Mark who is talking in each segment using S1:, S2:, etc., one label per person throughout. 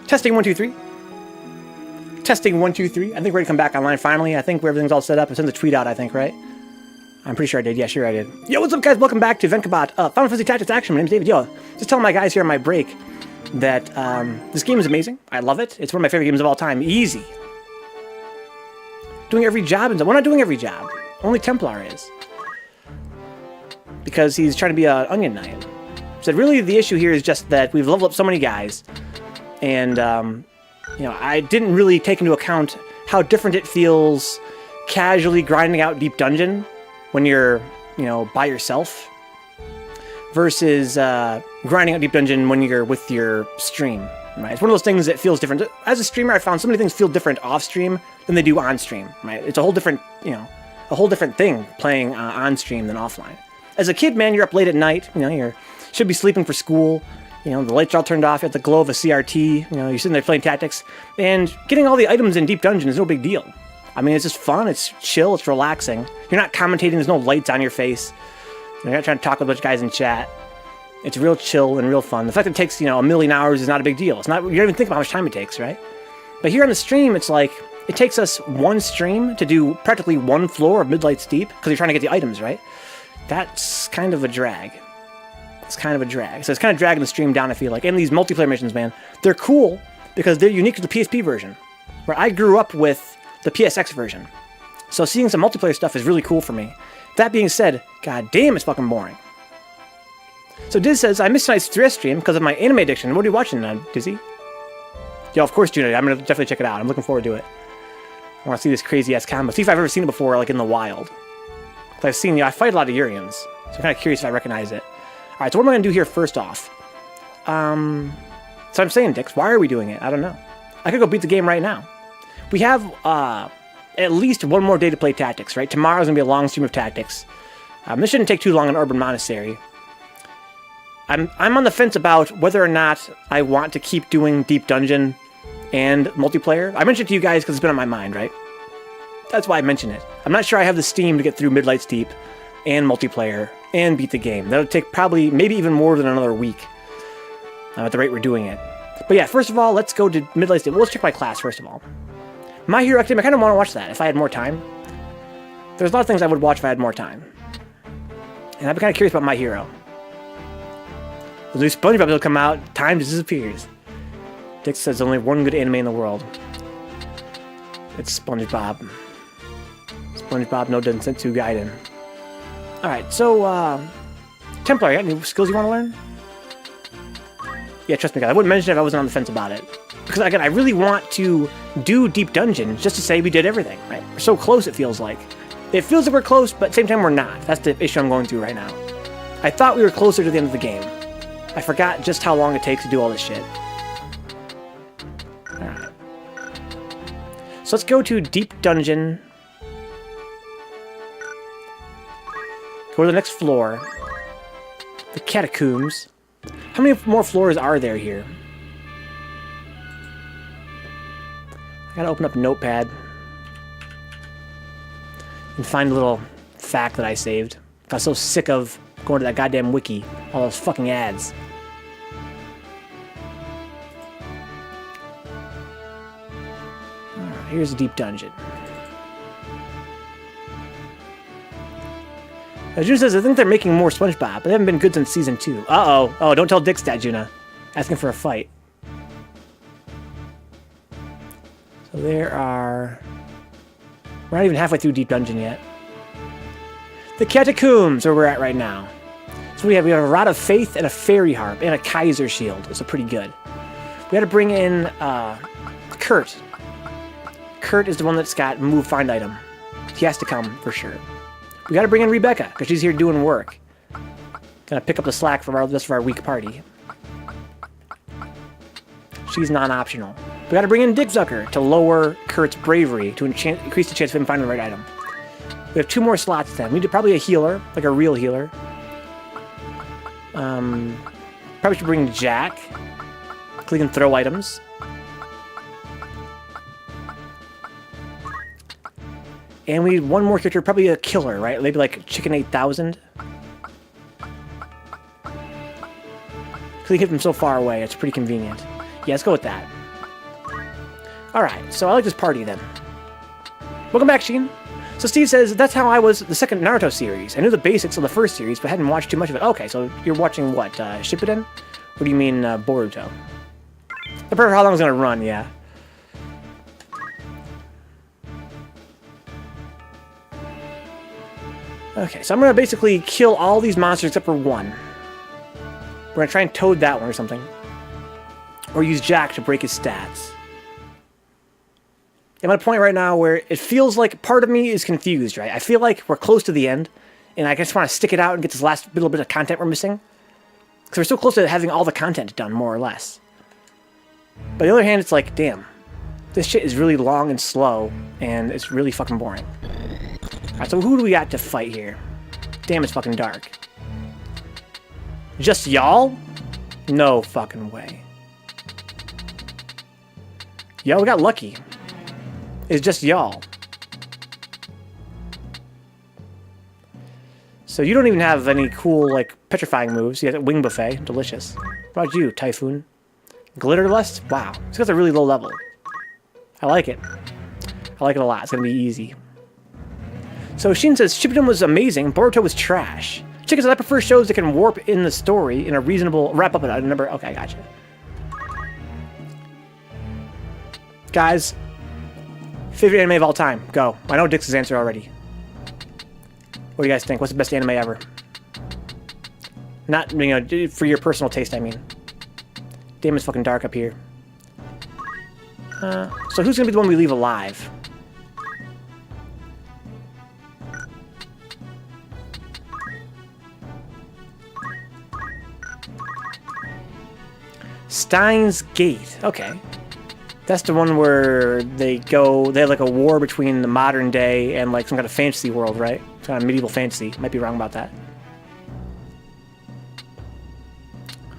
S1: Testing 1 2 3. Testing 1 2 3. I think we're ready to come back online finally. I think everything's all set up. I sent the tweet out, I think, right? I'm pretty sure I did. Yeah, sure I did. Yo, what's up, guys? Welcome back to Vencabot. Final Fantasy Tactics Action. My name's David. Yo, just telling my guys here on my break that this game is amazing. I love it. It's one of my favorite games of all time. Easy. Doing every job. We're not doing every job. Only Templar is. Because he's trying to be an Onion Knight. So really the issue here is just that we've leveled up so many guys. And, you know, I didn't really take into account how different it feels casually grinding out Deep Dungeon when you're, you know, by yourself versus grinding out Deep Dungeon when you're with your stream, right? It's one of those things that feels different. As a streamer, I found so many things feel different off stream than they do on stream, right? It's a whole different, you know, a whole different thing playing on stream than offline. As a kid, man, you're up late at night, you know, you should be sleeping for school. You know, the lights are all turned off at the glow of a CRT. You know, you're sitting there playing tactics. And getting all the items in Deep Dungeon is no big deal. I mean, it's just fun. It's chill. It's relaxing. You're not commentating. There's no lights on your face. You're not trying to talk with a bunch of guys in chat. It's real chill and real fun. The fact that it takes, you know, 1,000,000 hours is not a big deal. It's not. You don't even think about how much time it takes, right? But here on the stream, it's like, it takes us one stream to do practically one floor of Midlight Steep because you're trying to get the items, right? That's kind of a drag. It's kind of a drag. So it's kind of dragging the stream down, I feel like. And these multiplayer missions, man, they're cool because they're unique to the PSP version, where I grew up with the PSX version. So seeing some multiplayer stuff is really cool for me. That being said, god damn, it's fucking boring. So Diz says, I missed tonight's 3S stream because of my anime addiction. What are you watching now, Dizzy? Yo, of course, Juna. I'm going to definitely check it out. I'm looking forward to it. I want to see this crazy-ass combo. See if I've ever seen it before, like in the wild. Because I've seen, you know, I fight a lot of Urians. So I'm kind of curious if I recognize it. Alright, so what am I going to do here first off? So I'm saying, Dix, why are we doing it? I don't know. I could go beat the game right now. We have at least one more day to play Tactics, right? Tomorrow's going to be a long stream of Tactics. This shouldn't take too long in Urban Monastery. I'm on the fence about whether or not I want to keep doing Deep Dungeon and multiplayer. I mentioned it to you guys because it's been on my mind, right? That's why I mention it. I'm not sure I have the steam to get through Midlight Steep and multiplayer and beat the game. That'll take probably, maybe even more than another week at the rate we're doing it. But yeah, first of all, let's go to Midlight Steep. Well, let's check my class first of all. My Hero Academia, I kind of want to watch that if I had more time. There's a lot of things I would watch if I had more time. And I'd be kind of curious about My Hero. The new SpongeBob will come out, time disappears. Dick says only one good anime in the world. It's SpongeBob. SpongeBob no Densetsu Gaiden. Alright, so, Templar, you got any skills you want to learn? Yeah, trust me, guys, I wouldn't mention it if I wasn't on the fence about it. Because, again, I really want to do Deep Dungeon just to say we did everything, right? We're so close, it feels like. It feels like we're close, but at the same time, we're not. That's the issue I'm going through right now. I thought we were closer to the end of the game. I forgot just how long it takes to do all this shit. Alright. So let's go to Deep Dungeon. Go to the next floor. The Catacombs. How many more floors are there here? I gotta open up a notepad and find a little fact that I saved. I was so sick of going to that goddamn wiki. All those fucking ads. Alright, here's a Deep Dungeon. Juna says, I think they're making more SpongeBob, but they haven't been good since Season 2. Uh-oh. Oh, don't tell Dick's that, Juna. Asking for a fight. So there are... We're not even halfway through Deep Dungeon yet. The Catacombs, where we're at right now. So we have a Rod of Faith and a Faerie Harp and a Kaiser Shield. So pretty good. We got to bring in Kurt. Kurt is the one that's got move find item. He has to come for sure. We got to bring in Rebecca because she's here doing work. Gonna pick up the slack from the rest of our weak party. She's non-optional. We got to bring in Dick Zucker to lower Kurt's bravery to increase the chance of him finding the right item. We have 2 more slots then. We need probably a healer, like a real healer. Probably should bring Jack. So he can throw items. And we need one more character, probably a killer, right? Maybe like Chicken 8000. Because he hit him so far away, it's pretty convenient. Yeah, let's go with that. Alright, so I like this party then. Welcome back, Sheen. So Steve says, that's how I was the second Naruto series. I knew the basics of the first series, but hadn't watched too much of it. Okay, so you're watching what? Shippuden? Or do you mean Boruto? The part of how long it's gonna run, yeah. Okay, so I'm gonna basically kill all these monsters except for one. We're gonna try and toad that one or something. Or use Jack to break his stats. I'm at a point right now where it feels like part of me is confused, right? I feel like we're close to the end, and I just want to stick it out and get this last little bit of content we're missing. Because we're so close to having all the content done, more or less. But on the other hand, it's like, damn. This shit is really long and slow, and it's really fucking boring. Alright, so who do we got to fight here? Damn, it's fucking dark. Just y'all? No fucking way. Yo, we got lucky. It's just y'all. So you don't even have any cool, like, petrifying moves. You got a wing buffet. Delicious. What about you, Typhoon? Glitter Lust? Wow. This guy's a really low level. I like it. I like it a lot. It's gonna be easy. So Shin says, Shippuden was amazing. Boruto was trash. Chicken says, I prefer shows that can warp in the story in a reasonable... Wrap up at a number... Okay, I gotcha. Guys... Favorite anime of all time. Go. I know Dix's answer already. What do you guys think? What's the best anime ever? Not, you know, for your personal taste, I mean. Damn, it's fucking dark up here. So who's gonna be the one we leave alive? Steins Gate. Okay. That's the one where they have like a war between the modern day and like some kind of fantasy world, right? Some kind of medieval fantasy. Might be wrong about that.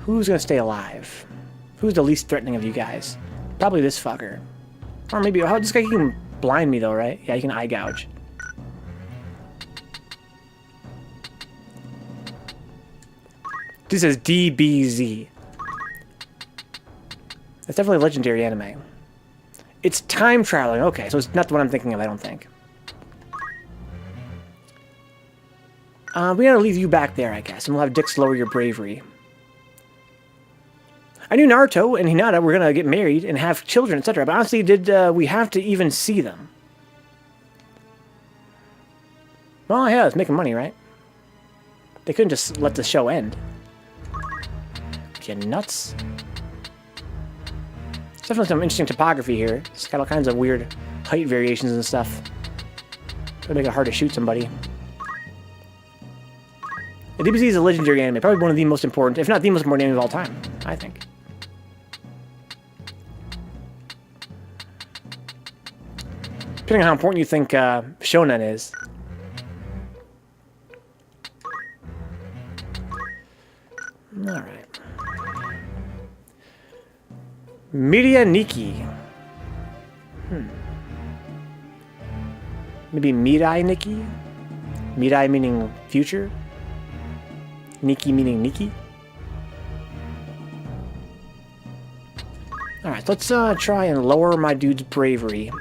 S1: Who's gonna stay alive? Who's the least threatening of you guys? Probably this fucker. Or maybe, oh, this guy can blind me though, right? Yeah, he can eye gouge. This is DBZ. That's definitely a legendary anime. It's time traveling. Okay, so it's not the one I'm thinking of, I don't think. We're gonna leave you back there, I guess, and we'll have Dix lower your bravery. I knew Naruto and Hinata were gonna get married and have children, etc. But honestly, did we have to even see them? Well, yeah, it's making money, right? They couldn't just let the show end. You nuts. Definitely some interesting topography here. It's got all kinds of weird height variations and stuff. It'll make it hard to shoot somebody. The DBZ is a legendary anime. Probably one of the most important, if not the most important anime of all time, I think. Depending on how important you think Shonen is. Alright. Media Nikki. Maybe Mirai Nikki? Mirai meaning future? Nikki meaning Nikki? Alright, let's try and lower my dude's bravery.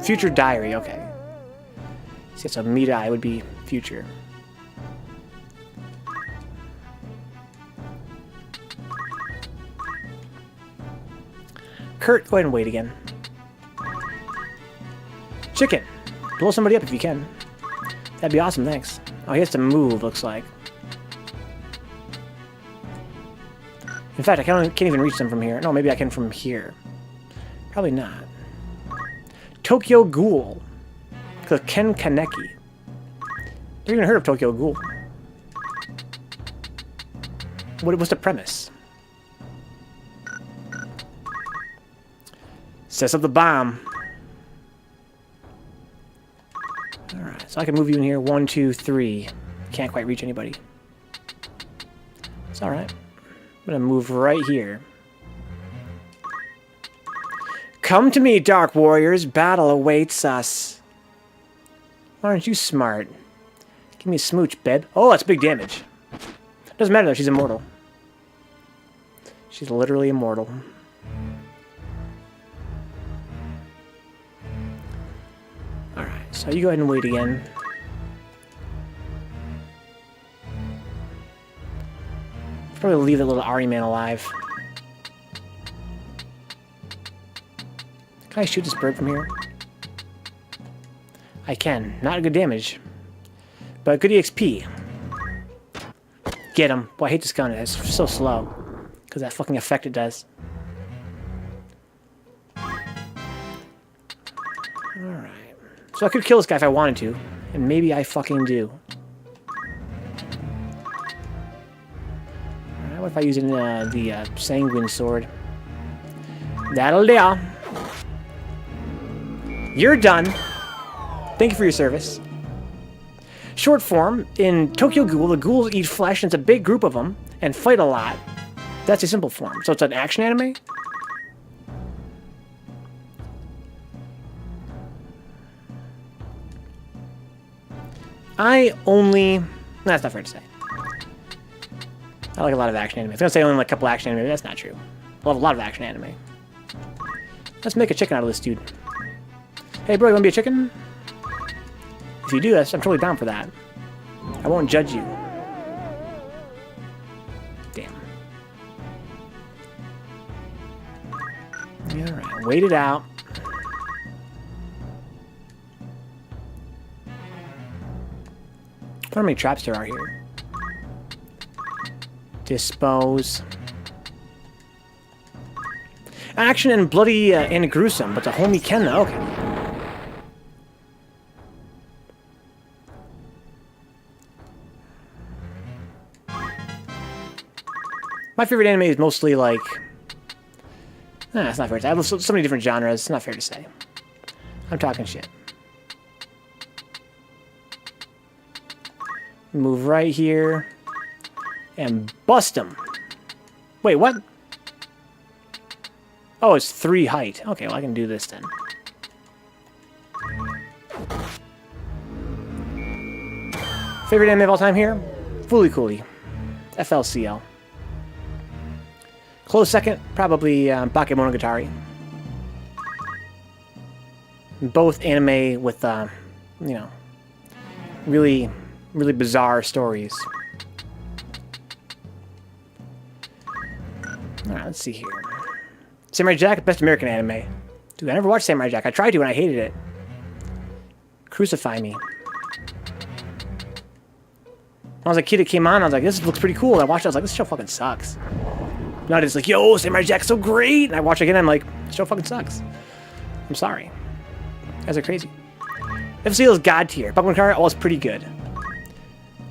S1: Future Diary, okay. See, so Mirai would be future. Kurt, go ahead and wait again. Chicken, blow somebody up if you can. That'd be awesome, thanks. Oh, he has to move, looks like. In fact, I can't even reach them from here. No, maybe I can from here. Probably not. Tokyo Ghoul. Ken Kaneki. Never even heard of Tokyo Ghoul. What's the premise? Sets up the bomb. Alright, so I can move you in here. 1, 2, 3. Can't quite reach anybody. It's alright. I'm gonna move right here. Come to me, Dark Warriors. Battle awaits us. Why aren't you smart? Give me a smooch, babe. Oh, that's big damage. Doesn't matter though, she's immortal. She's literally immortal. Alright, so you go ahead and wait again. Probably leave that little Ari man alive. Can I shoot this bird from here? I can. Not good damage. But good EXP. Get him. Boy, I hate this gun. It's so slow. Because that fucking effect it does. Alright. So I could kill this guy if I wanted to. And maybe I fucking do. Alright, what if I use it in the Sanguine Sword? That'll do. You're done. Thank you for your service. Short form, in Tokyo Ghoul, the ghouls eat flesh, and it's a big group of them, and fight a lot. That's a simple form. So it's an action anime? That's not fair to say. I like a lot of action anime. I was going to say only like a couple action anime, but that's not true. I love a lot of action anime. Let's make a chicken out of this dude. Hey bro, you want to be a chicken? If you do, I'm totally down for that. I won't judge you. Damn. Alright, wait it out. I wonder how many traps there are here. Dispose. Action and bloody and gruesome, but the homie can though. Okay. My favorite anime is mostly like... That's not fair to say. I have so many different genres. It's not fair to say. I'm talking shit. Move right here. And bust him. Wait, what? Oh, it's 3 height. Okay, well I can do this then. Favorite anime of all time here? Fooly Cooly. FLCL. Close second, probably Bakemonogatari. Both anime with, you know, really, really bizarre stories. Alright, let's see here. Samurai Jack, best American anime. Dude, I never watched Samurai Jack. I tried to and I hated it. Crucify me. When I was a kid, it came on, I was like, this looks pretty cool. And I watched it, I was like, this show fucking sucks. Now it's like, yo, Samurai Jack's so great! And I watch it again, I'm like, this show fucking sucks. I'm sorry. You guys are crazy. FCL is God tier. Bakemonogatari, was pretty good.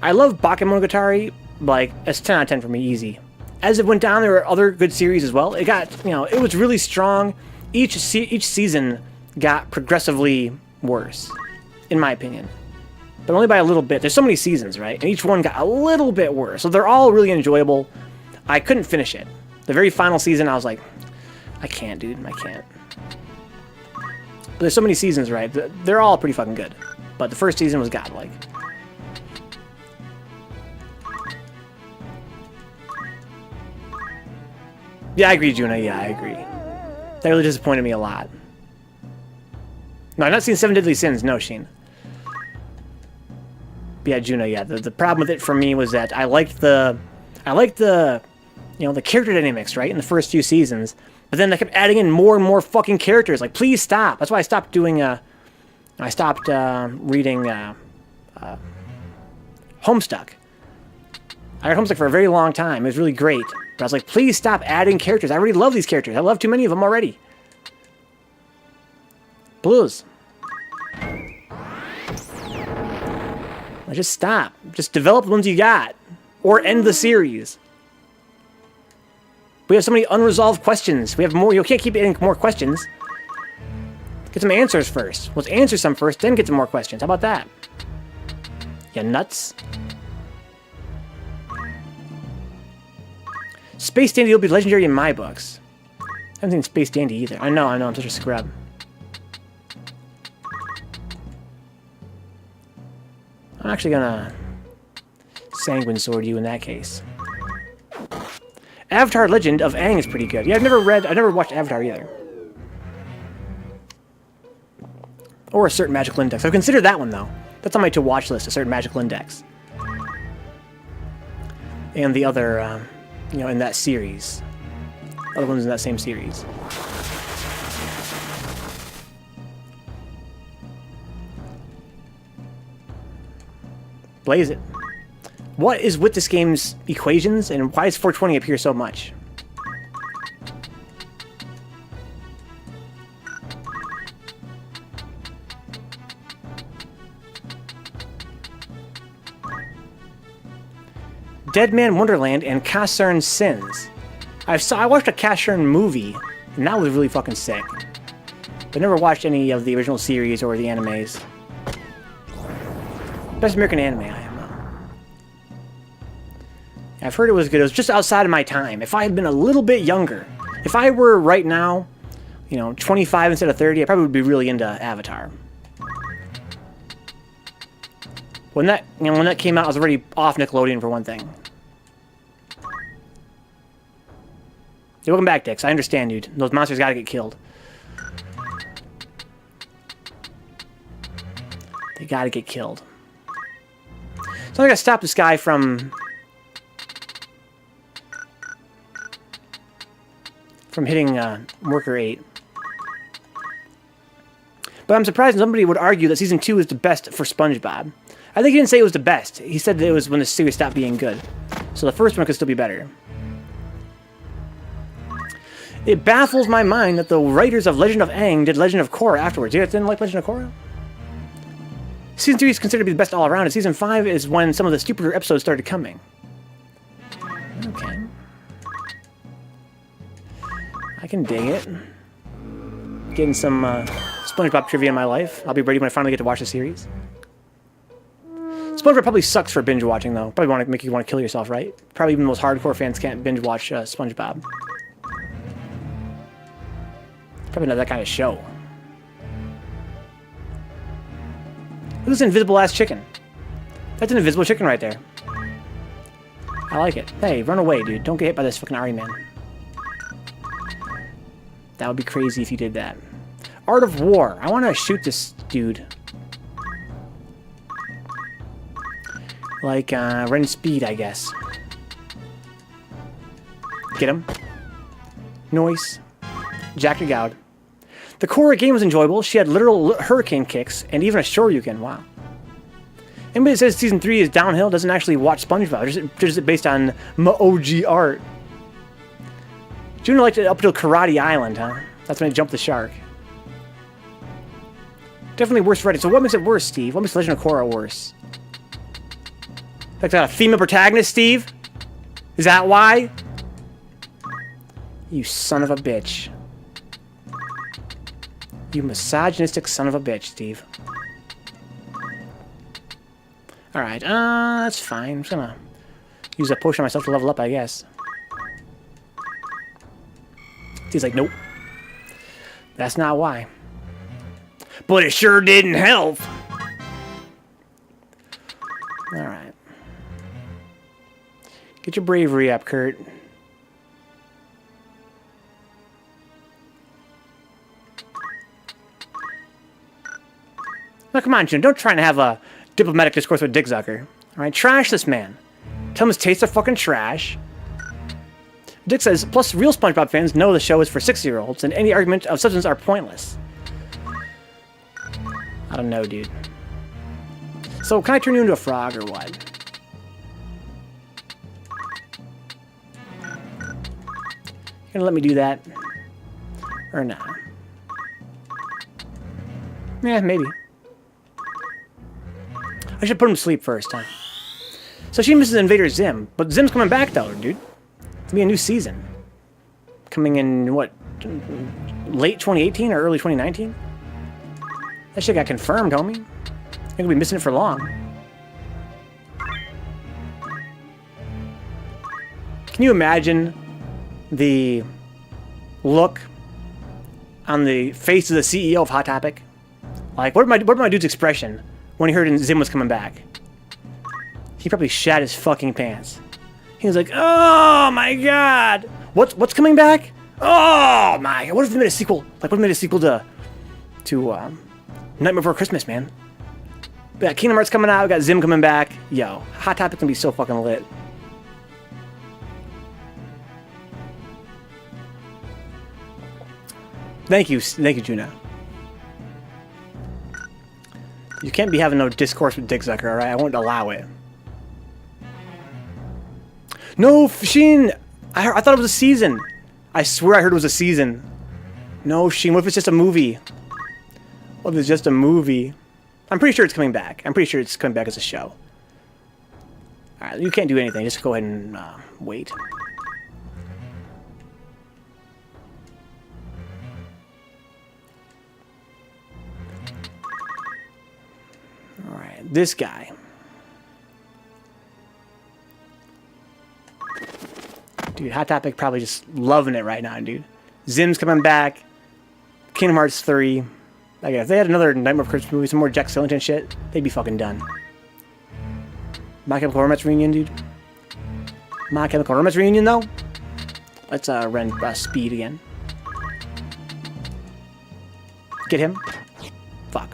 S1: I love Bakemonogatari, like, it's 10 out of 10 for me, easy. As it went down, there were other good series as well. It got, you know, it was really strong. Each season got progressively worse, in my opinion. But only by a little bit. There's so many seasons, right? And each one got a little bit worse. So they're all really enjoyable. I couldn't finish it. The very final season, I was like, I can't, dude. I can't. But there's so many seasons, right? They're all pretty fucking good. But the first season was godlike. Yeah, I agree, Juna. Yeah, I agree. That really disappointed me a lot. No, I've not seen Seven Deadly Sins. No, Sheen. But yeah, Juna, yeah. The problem with it for me was that I liked the you know, the character dynamics, right, in the first few seasons. But then they kept adding in more and more fucking characters. Like, please stop. That's why I stopped doing, I stopped reading Homestuck. I read Homestuck for a very long time. It was really great. But I was like, please stop adding characters. I already love these characters. I love too many of them already. Blues. Just stop. Just develop the ones you got. Or end the series. We have so many unresolved questions. We have more. You can't keep adding more questions. Get some answers first. Let's answer some first, then get some more questions. How about that? You nuts? Space Dandy will be legendary in my books. I haven't seen Space Dandy either. I know, I'm such a scrub. I'm actually gonna Sanguine Sword you in that case. Avatar Legend of Aang is pretty good. Yeah, I've never watched Avatar either. Or A Certain Magical Index. I've considered that one, though. That's on my to-watch list, A Certain Magical Index. And the other, you know, in that series. Other ones in that same series. Blaze it. What is with this game's equations, and why does 420 appear so much? Dead Man Wonderland and Kasern Sins. I watched a Kasern movie, and that was really fucking sick. But never watched any of the original series or the animes. Best American anime, I am. I've heard it was good. It was just outside of my time. If I had been a little bit younger, if I were right now, you know, 25 instead of 30, I probably would be really into Avatar. When that came out, I was already off Nickelodeon for one thing. Hey, welcome back, Dix. I understand, dude. Those monsters gotta get killed. They gotta get killed. So I gotta stop this guy from hitting Worker 8. But I'm surprised somebody would argue that Season 2 is the best for SpongeBob. I think he didn't say it was the best. He said that it was when the series stopped being good. So the first one could still be better. It baffles my mind that the writers of Legend of Aang did Legend of Korra afterwards. You guys didn't like Legend of Korra? Season 3 is considered to be the best all around, and Season 5 is when some of the stupider episodes started coming. Okay. I can dig it. Getting some SpongeBob trivia in my life. I'll be ready when I finally get to watch the series. SpongeBob probably sucks for binge watching, though. Probably want to make you want to kill yourself, right? Probably even the most hardcore fans can't binge watch SpongeBob. Probably not that kind of show. Look at this invisible ass chicken. That's an invisible chicken right there. I like it. Hey, run away, dude. Don't get hit by this fucking Ari man. That would be crazy if you did that. Art of War. I want to shoot this dude. Like, Ren Speed, I guess. Get him. Noise. Jack the Goud. The Korra game was enjoyable. She had literal hurricane kicks and even a shoryuken. Wow. Anybody that says Season 3 is downhill doesn't actually watch SpongeBob. Just it based on OG art. Junior liked it up until Karate Island, huh? That's when it jumped the shark. Definitely worse writing. So what makes it worse, Steve? What makes Legend of Korra worse? Like got a female protagonist, Steve? Is that why? You son of a bitch. You misogynistic son of a bitch, Steve. Alright, that's fine. I'm just gonna use a potion on myself to level up, I guess. He's like, nope. That's not why. But it sure didn't help. Alright. Get your bravery up, Kurt. Now, come on, June. Don't try and have a diplomatic discourse with Dick Zucker. Alright, trash this man. Tell him his tastes are fucking trash. Dick says, plus real SpongeBob fans know the show is for 6-year-olds, and any argument of substance are pointless. I don't know, dude. So, can I turn you into a frog, or what? You gonna let me do that? Or not? Yeah, maybe. I should put him to sleep first, huh? So she misses Invader Zim, but Zim's coming back, though, dude. It's gonna be a new season. Coming in, what, late 2018 or early 2019? That shit got confirmed, homie. You're gonna be missing it for long. Can you imagine the look on the face of the CEO of Hot Topic? Like, what about my dude's expression when he heard Zim was coming back? He probably shat his fucking pants. He's like, oh my god! What's coming back? Oh my god! What if they made a sequel? Like, what if they made a sequel to Nightmare Before Christmas, man? We got Kingdom Hearts coming out. We got Zim coming back. Yo, Hot Topic can be so fucking lit. Thank you, Juno. You can't be having no discourse with Dick Zucker, alright? I won't allow it. No, Sheen! I thought it was a season. I swear I heard it was a season. No, Sheen, what if it's just a movie? What if it's just a movie? I'm pretty sure it's coming back. I'm pretty sure it's coming back as a show. Alright, you can't do anything. Just go ahead and wait. Alright, this guy. Dude, Hot Topic probably just loving it right now, dude. Zim's coming back. Kingdom Hearts 3. Like, if they had another Nightmare Before Christmas movie, some more Jack Skellington shit, they'd be fucking done. My Chemical Romance reunion, dude. My Chemical Romance reunion, though. Let's run speed again. Get him. Fuck.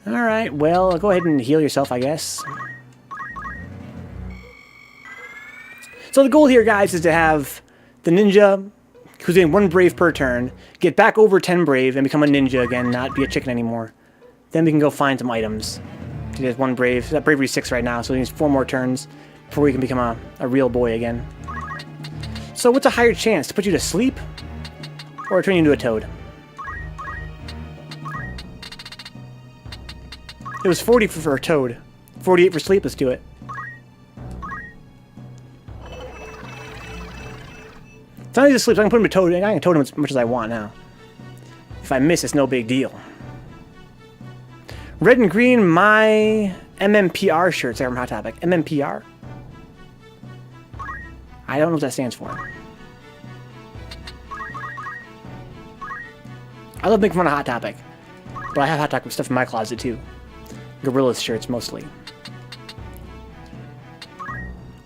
S1: Alright, well, go ahead and heal yourself, I guess. So the goal here, guys, is to have the ninja, who's doing 1 brave per turn, get back over 10 brave and become a ninja again, not be a chicken anymore. Then we can go find some items. He has 1 brave. That bravery 6 right now, so he needs 4 more turns before we can become a real boy again. So what's a higher chance, to put you to sleep or turn you into a toad? It was 40 for a toad. 48 for sleep. Let's do it. It's not easy to sleep, so I can put him to toad. I can toad him as much as I want now. If I miss, it's no big deal. Red and green, my MMPR shirts. I from Hot Topic. MMPR? I don't know what that stands for. I love making fun of Hot Topic. But I have Hot Topic stuff in my closet too. Gorilla's shirts, mostly.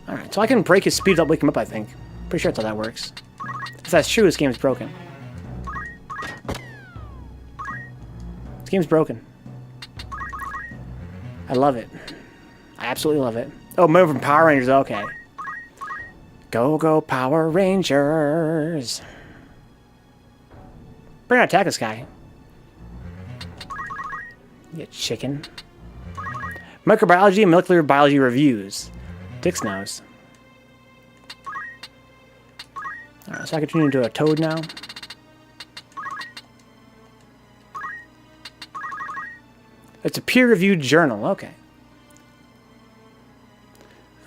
S1: Alright, so I can break his speed without waking him up, I think. Pretty sure that's how that works. If that's true, this game's broken. This game's broken. I love it. I absolutely love it. Oh, move from Power Rangers, okay. Go, go, Power Rangers! Better not attack this guy. You chicken. Microbiology and molecular biology reviews. Dick's nose. Alright, so I can turn into a toad now. It's a peer-reviewed journal, okay.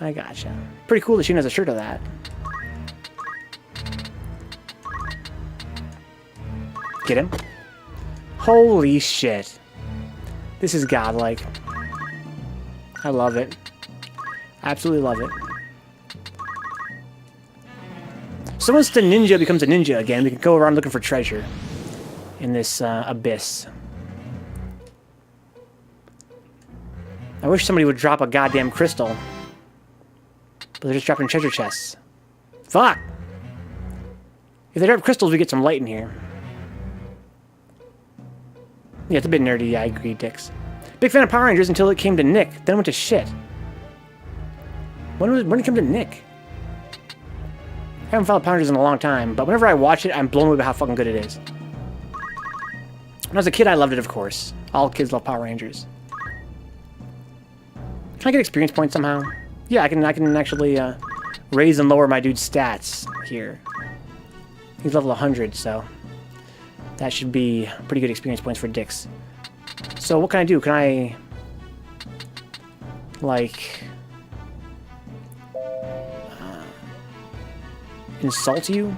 S1: I gotcha. Pretty cool that she has a shirt of that. Get him. Holy shit. This is godlike. I love it. Absolutely love it. So once the ninja becomes a ninja again, we can go around looking for treasure in this abyss. I wish somebody would drop a goddamn crystal. But they're just dropping treasure chests. Fuck! If they drop crystals, we get some light in here. Yeah, it's a bit nerdy, yeah, I agree, dicks. Big fan of Power Rangers until it came to Nick, then it went to shit. When did it come to Nick? I haven't followed Power Rangers in a long time, but whenever I watch it, I'm blown away by how fucking good it is. When I was a kid, I loved it, of course. All kids love Power Rangers. Can I get experience points somehow? Yeah, I can actually raise and lower my dude's stats here. He's level 100, so that should be pretty good experience points for dicks. So what can I do? Can I, like, insult you?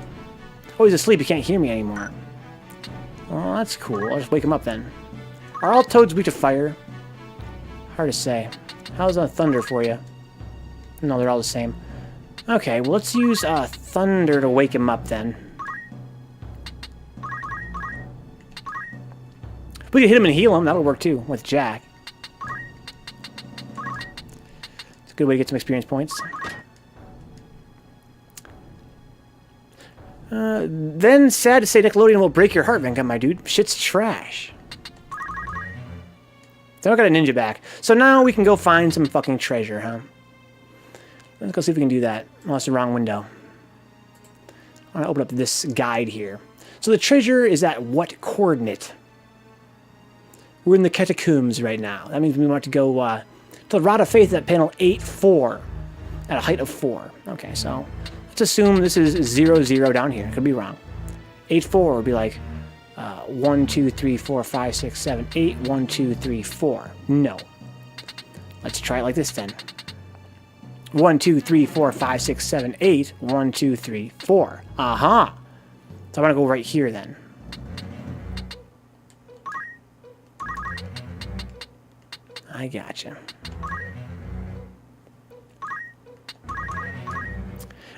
S1: Oh, he's asleep. He can't hear me anymore. Oh, that's cool. I'll just wake him up then. Are all toads weak to fire? Hard to say. How's thunder for you? No, they're all the same. Okay, well, let's use thunder to wake him up then. We could hit him and heal him. That would work too with Jack. Good way to get some experience points. Then, sad to say, Nickelodeon will break your heart, Vencabot, my dude. Shit's trash. So I got a ninja back. So now we can go find some fucking treasure, huh? Let's go see if we can do that. Oh, that's the wrong window. I'm going to open up this guide here. So the treasure is at what coordinate? We're in the Catacombs right now. That means we want to go to the Rod of Faith at panel 8-4 at a height of 4. Okay, so let's assume this is 0, 0 down here. Could be wrong. 8-4 would be like 1, 2, 3, 4, 5, 6, 7, 8, 1, 2, 3, 4. No. Let's try it like this then. 1, 2, 3, 4, 5, 6, 7, 8. 1, 2, 3, 4. Aha! So I'm going to go right here then. I gotcha.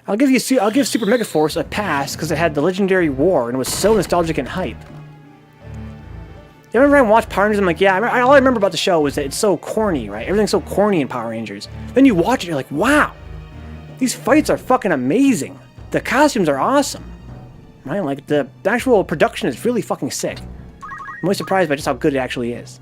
S1: I'll give Super Mega Force a pass because it had the Legendary War and it was so nostalgic and hype. You remember I watched Power Rangers? I'm like, yeah, all I remember about the show was that it's so corny, right? Everything's so corny in Power Rangers. Then you watch it, you're like, wow, these fights are fucking amazing. The costumes are awesome, right? Like the actual production is really fucking sick. I'm always surprised by just how good it actually is.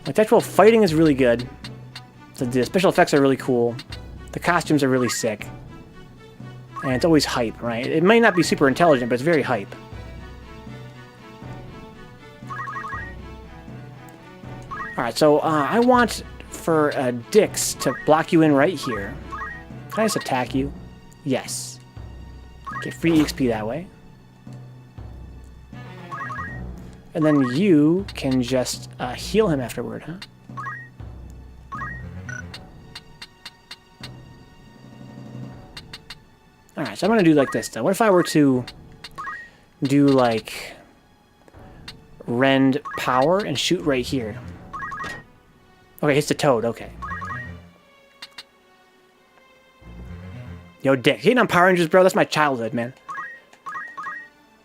S1: Like the actual fighting is really good. So the special effects are really cool. The costumes are really sick. And it's always hype, right? It may not be super intelligent, but it's very hype. Alright, so I want for Dix to block you in right here. Can I just attack you? Yes. Get free EXP that way. And then you can just heal him afterward, huh? Alright, so I'm going to do like this, though. What if I were to do, like, rend power and shoot right here? Okay, hits the toad. Okay. Yo, Dick. Hitting on Power Rangers, bro, that's my childhood, man.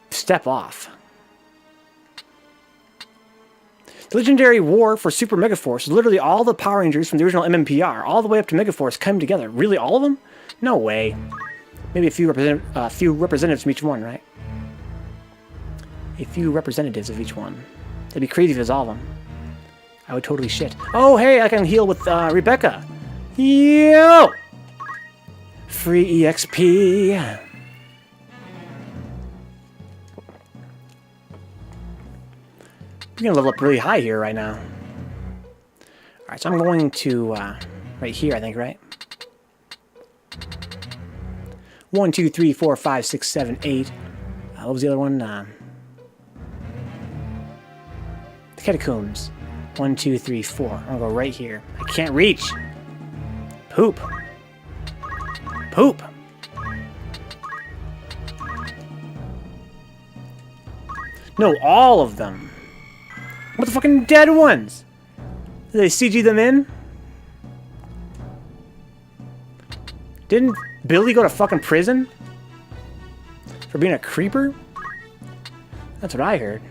S1: Step off. The Legendary War for Super Mega Force is literally all the Power Rangers from the original MMPR, all the way up to Mega Force, come together. Really, all of them? No way. Maybe a few representatives from each one, right? A few representatives of each one. That'd be crazy if it was all of them. I would totally shit. Oh, hey, I can heal with Rebecca. Yo! Free EXP. We're gonna level up really high here right now. Alright, so I'm going to right here, I think, right? 1, 2, 3, 4, 5, 6, 7, 8. What was the other one? The Catacombs. 1, 2, 3, 4. I'm gonna go right here. I can't reach. Poop. Poop. No, all of them. What the fucking dead ones? Did they CG them in? Didn't Billy go to fucking prison? For being a creeper? That's what I heard.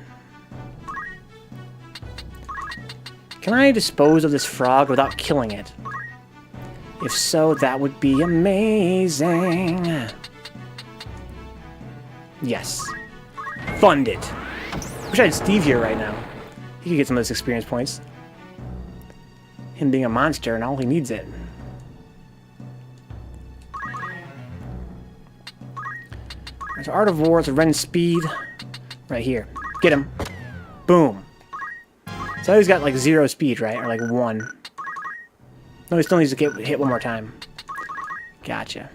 S1: Can I dispose of this frog without killing it? If so, that would be amazing. Yes. Fund it. Wish I had Steve here right now. He could get some of those experience points. Him being a monster and all, he needs it. So Art of War, it's a rend speed. Right here. Get him. Boom. So he's got like 0 speed, right? Or like 1. No, he still needs to get hit one more time. Gotcha.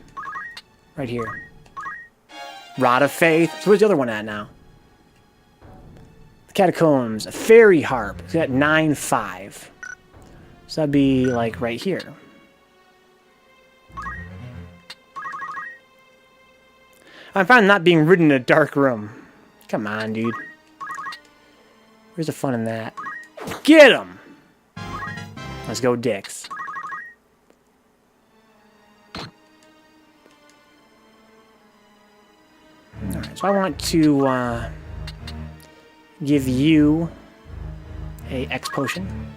S1: Right here. Rod of Faith. So where's the other one at now? The Catacombs. A Faerie Harp. It's got 9-5. So that'd be like right here. I'm fine not being ridden in a dark room. Come on, dude. Where's the fun in that? Get him! Let's go, Dix. Alright, so I want to give you a X potion.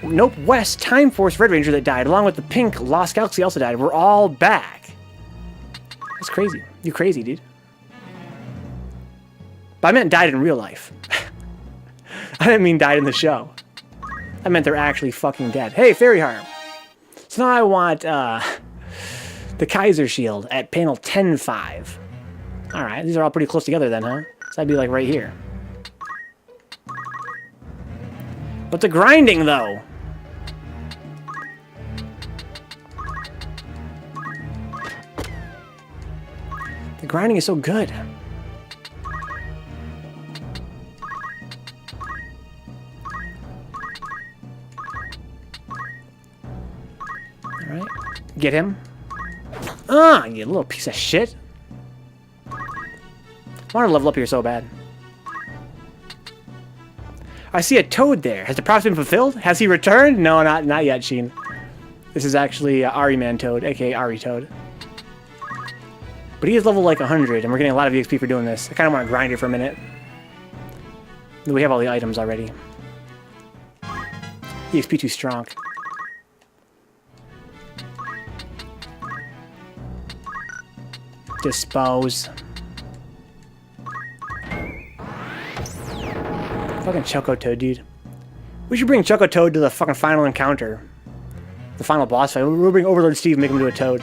S1: Nope, West, Time Force Red Ranger that died, along with the pink Lost Galaxy also died. We're all back. That's crazy. You crazy, dude. But I meant died in real life. I didn't mean died in the show. I meant they're actually fucking dead. Hey, Faerie Harp. So now I want the Kaiser Shield at panel 10-5. Alright, these are all pretty close together then, huh? So that'd be like right here. But the grinding, though. The grinding is so good. Alright. Get him. Ah, you little piece of shit. I want to level up here so bad. I see a toad there. Has the prophecy been fulfilled? Has he returned? No, not yet, Sheen. This is actually Ari Man Toad, aka Ari Toad. But he is level like 100, and we're getting a lot of EXP for doing this. I kind of want to grind it for a minute. We have all the items already. EXP too strong. Dispose. Fucking Choco Toad, dude. We should bring Choco Toad to the fucking final encounter. The final boss fight. We'll bring Overlord Steve and make him do a Toad.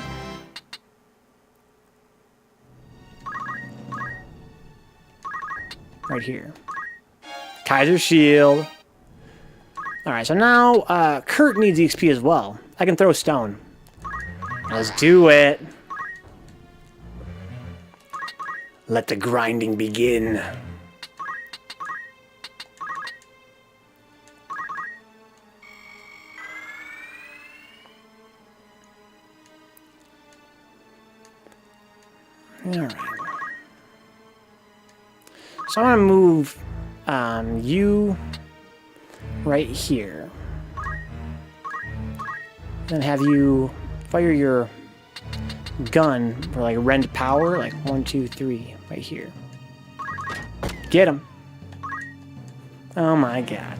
S1: Right here. Kaiser Shield. Alright, so now Kurt needs EXP as well. I can throw stone. Let's do it. Let the grinding begin. Alright. So I want to move you right here. Then have you fire your gun for like rend power, like 1, 2, 3, right here. Get him. Oh my god.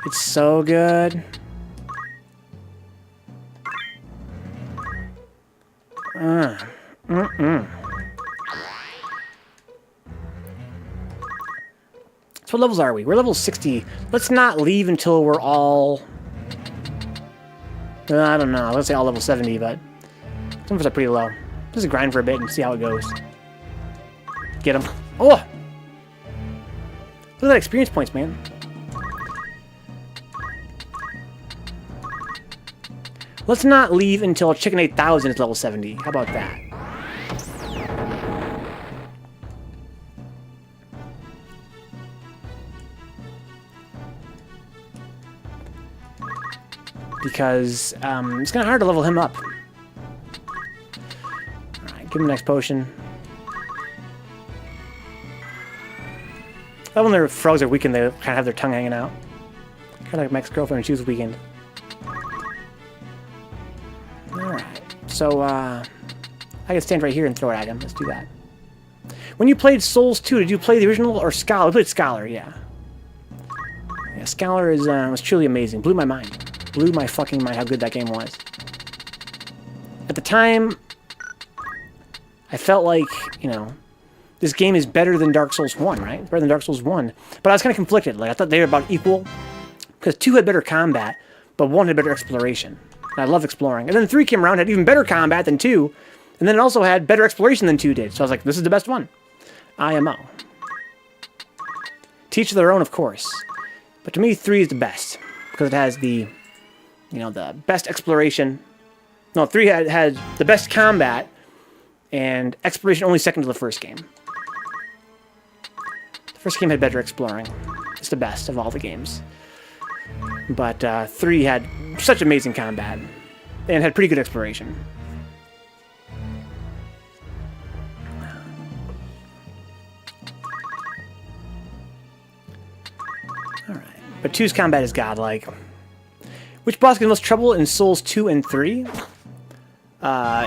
S1: It's so good. So what levels are we? We're level 60. Let's not leave until we're all... I don't know. Let's say all level 70, but some of us are pretty low. Just grind for a bit and see how it goes. Get him. Oh! Look at that experience points, man. Let's not leave until Chicken 8000 is level 70. How about that? Because it's kind of hard to level him up. Alright, give him the next potion. When their frogs are weakened, they kind of have their tongue hanging out. Kind of like my ex-girlfriend when she was weakened. Alright, so I can stand right here and throw it at him. Let's do that. When you played Souls 2, did you play the original or Scholar? I played Scholar, yeah. Yeah, Scholar is, was truly amazing. Blew my mind. Blew my fucking mind how good that game was. At the time, I felt like, you know, this game is better than Dark Souls 1, right? Better than Dark Souls 1. But I was kind of conflicted. Like, I thought they were about equal. Because 2 had better combat, but 1 had better exploration. And I love exploring. And then 3 came around, had even better combat than 2. And then it also had better exploration than 2 did. So I was like, this is the best one. IMO. Teach their own, of course. But to me, 3 is the best. Because it has the, you know, the best exploration. No, 3 had the best combat. And exploration only second to the first game. The first game had better exploring. It's the best of all the games. But 3 had such amazing combat. And had pretty good exploration. Alright. But 2's combat is godlike. Which boss gives the most trouble in Souls 2 and 3?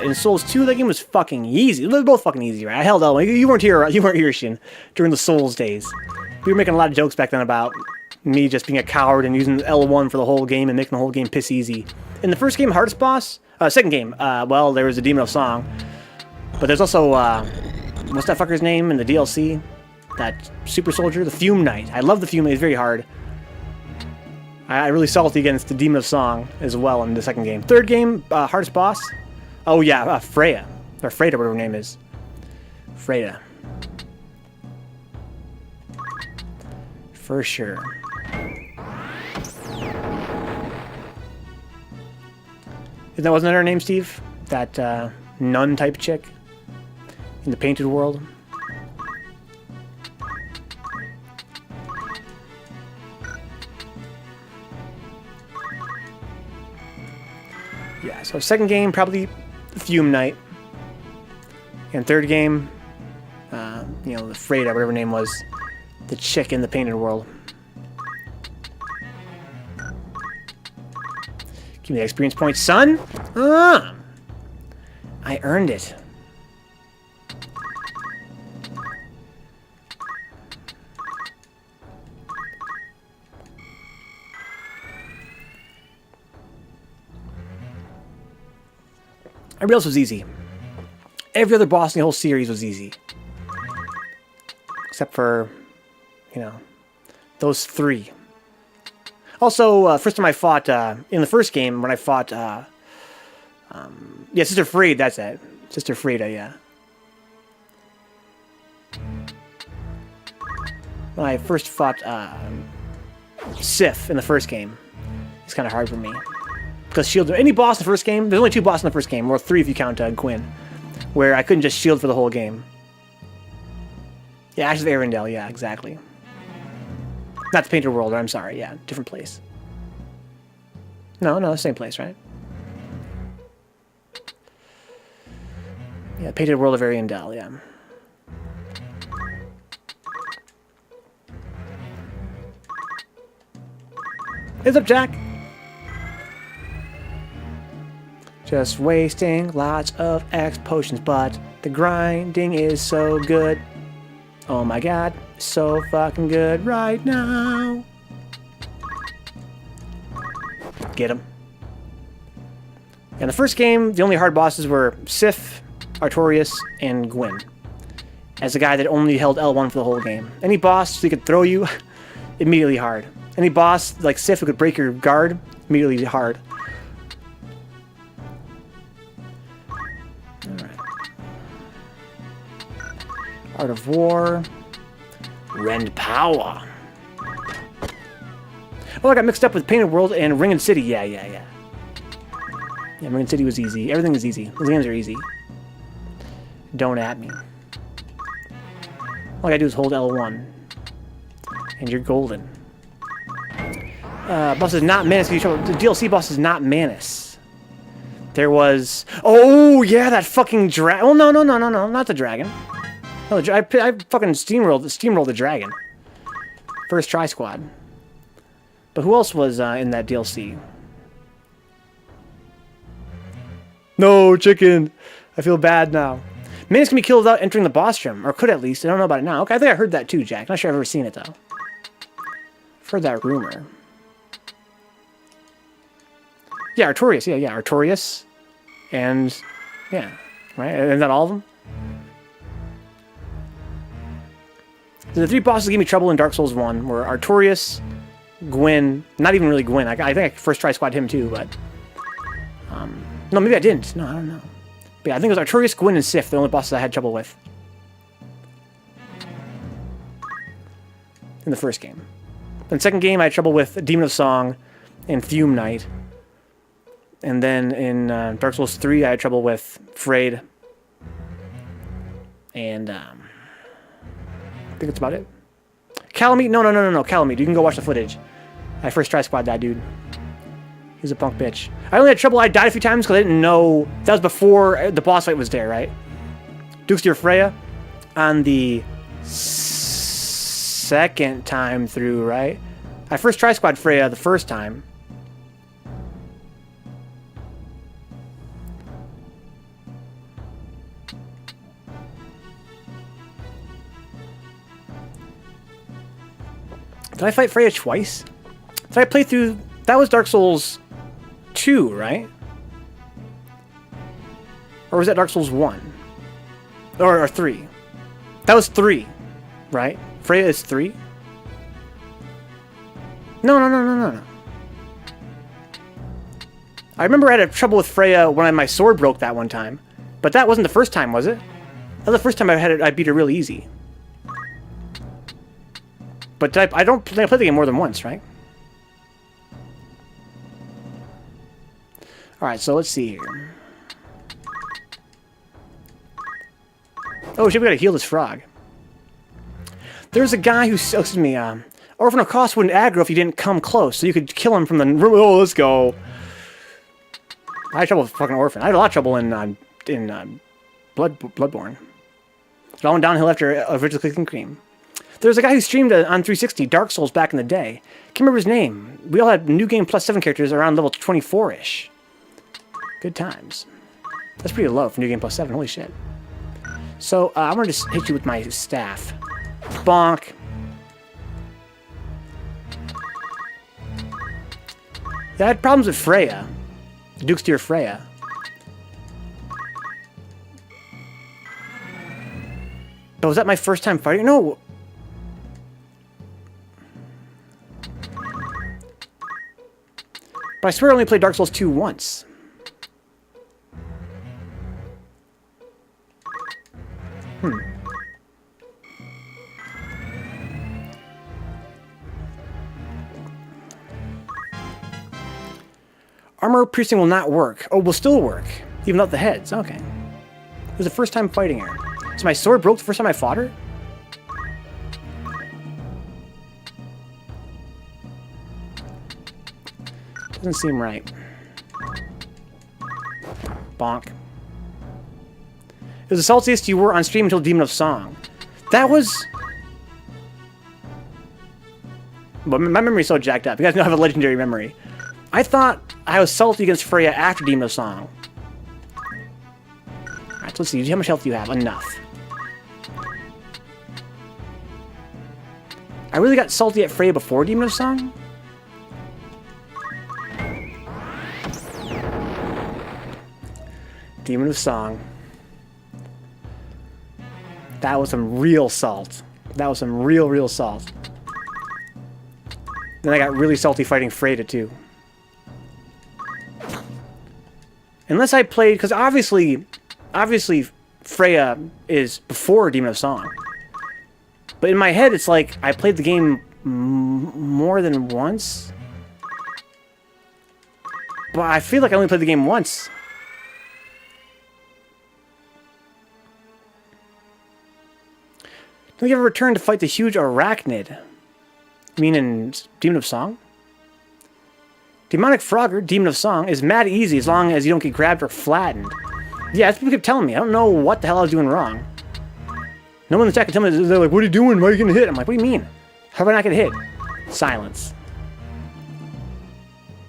S1: In Souls 2, that game was fucking easy. They were both fucking easy, right? I held L1. You weren't here, Shin, during the Souls days. We were making a lot of jokes back then about me just being a coward and using L1 for the whole game and making the whole game piss easy. In the first game, hardest boss, second game, well, there was a Demon of Song, but there's also, what's that fucker's name in the DLC? That super soldier, the Fume Knight. I love the Fume Knight, it's very hard. I really salty against the Demon of Song as well in the second game. Third game, hardest boss. Oh yeah, Freya. Or Freda, whatever her name is. Freda. For sure. That wasn't her name, Steve? That nun type chick in the painted world? Yeah, so second game, probably Fume Knight. And third game, you know, the Freda, whatever her name was, the chick in the painted world. Give me the experience points, son! I earned it. Everybody else was easy. Every other boss in the whole series was easy. Except for, you know, those three. Also, first time I fought, in the first game, when I fought, yeah, Sister Freda, that's it. Sister Freda, yeah. When I first fought, Sif in the first game, it's kind of hard for me. Because shield, any boss in the first game, there's only 2 bosses in the first game, or 3 if you count Gwyn, where I couldn't just shield for the whole game. Yeah, Ashes of Arendelle, yeah, exactly. Not the Painted World, I'm sorry, yeah, different place. No, same place, right? Yeah, Painted World of Arendelle, yeah. What's up, Jack? Just wasting lots of X potions, but the grinding is so good. Oh my god, so fucking good right now. Get him. In the first game, the only hard bosses were Sif, Artorias, and Gwyn. As a guy that only held L1 for the whole game. Any boss who could throw you, immediately hard. Any boss like Sif who could break your guard, immediately hard. Art of War. Rend Power. Oh, I got mixed up with Painted World and Ringed City. Yeah. Yeah, Ringed City was easy. Everything is easy. Those games are easy. Don't at me. All I gotta do is hold L1. And you're golden. Boss is not Manus. The DLC boss is not Manus. There was... Oh, yeah, that fucking dragon. Oh, no, not the dragon. No, I fucking steamrolled the dragon. First try squad. But who else was in that DLC? No, chicken. I feel bad now. Manus can be killed without entering the boss room. Or could at least. I don't know about it now. Okay, I think I heard that too, Jack. Not sure I've ever seen it, though. I've heard that rumor. Yeah, Artorias. Yeah. Artorias. And... yeah. Right? Isn't that all of them? The 3 bosses that gave me trouble in Dark Souls 1 were Artorias, Gwyn, not even really Gwyn. I think I first try squad him too, but... no, maybe I didn't. No, I don't know. But yeah, I think it was Artorias, Gwyn, and Sif, the only bosses I had trouble with. In the first game. In the second game, I had trouble with Demon of Song and Fume Knight. And then in Dark Souls 3, I had trouble with Freda. And, I think that's about it. Calamite? No. Calamite. You can go watch the footage. I first try squad that dude. He's a punk bitch. I only had trouble. I died a few times because I didn't know. That was before the boss fight was there, right? Duke's Dear Freya on the second time through, right? I first try squad Freya the first time. Did I fight Freya twice? Did I play through... That was Dark Souls 2, right? Or was that Dark Souls 1? Or 3? That was 3, right? Freya is 3? No. I remember I had trouble with Freya when my sword broke that one time. But that wasn't the first time, was it? That was the first time I beat her really easy. But I don't think I played the game more than once, right? Alright, so let's see here. Oh shit, we gotta heal this frog. There's a guy who... Oh, excuse me, Orphan of Cost wouldn't aggro if you didn't come close, so you could kill him from the... Oh, let's go. I had trouble with fucking Orphan. I had a lot of trouble in Bloodborne. It all went downhill after original clicking cream. There's a guy who streamed on 360 Dark Souls back in the day. Can't remember his name. We all had New Game Plus 7 characters around level 24-ish. Good times. That's pretty low for New Game Plus 7. Holy shit. So, I'm gonna just hit you with my staff. Bonk. I had problems with Freya. Duke's Dear Freya. But was that my first time fighting? No. But I swear I only played Dark Souls 2 once. Armor piercing will not work. Oh, will still work. Even without the heads. Okay. It was the first time fighting her. So my sword broke the first time I fought her? Doesn't seem right. Bonk. It was the saltiest you were on stream until Demon of Song. That was... But my memory's so jacked up. You guys know I have a legendary memory. I thought I was salty against Freya after Demon of Song. Alright, so let's see. How much health do you have? Enough. I really got salty at Freya before Demon of Song? Demon of Song. That was some real salt. That was some real salt. Then I got really salty fighting Freya too. Unless I played, because obviously Freya is before Demon of Song. But in my head, it's like I played the game more than once. But I feel like I only played the game once. Don't you ever return to fight the huge arachnid? You mean in Demon of Song? Demonic Frogger, Demon of Song, is mad easy as long as you don't get grabbed or flattened. Yeah, that's what people keep telling me. I don't know what the hell I was doing wrong. No one in the chat can tell me. They're like, what are you doing? Why are you getting hit? I'm like, what do you mean? How am I not get hit? Silence.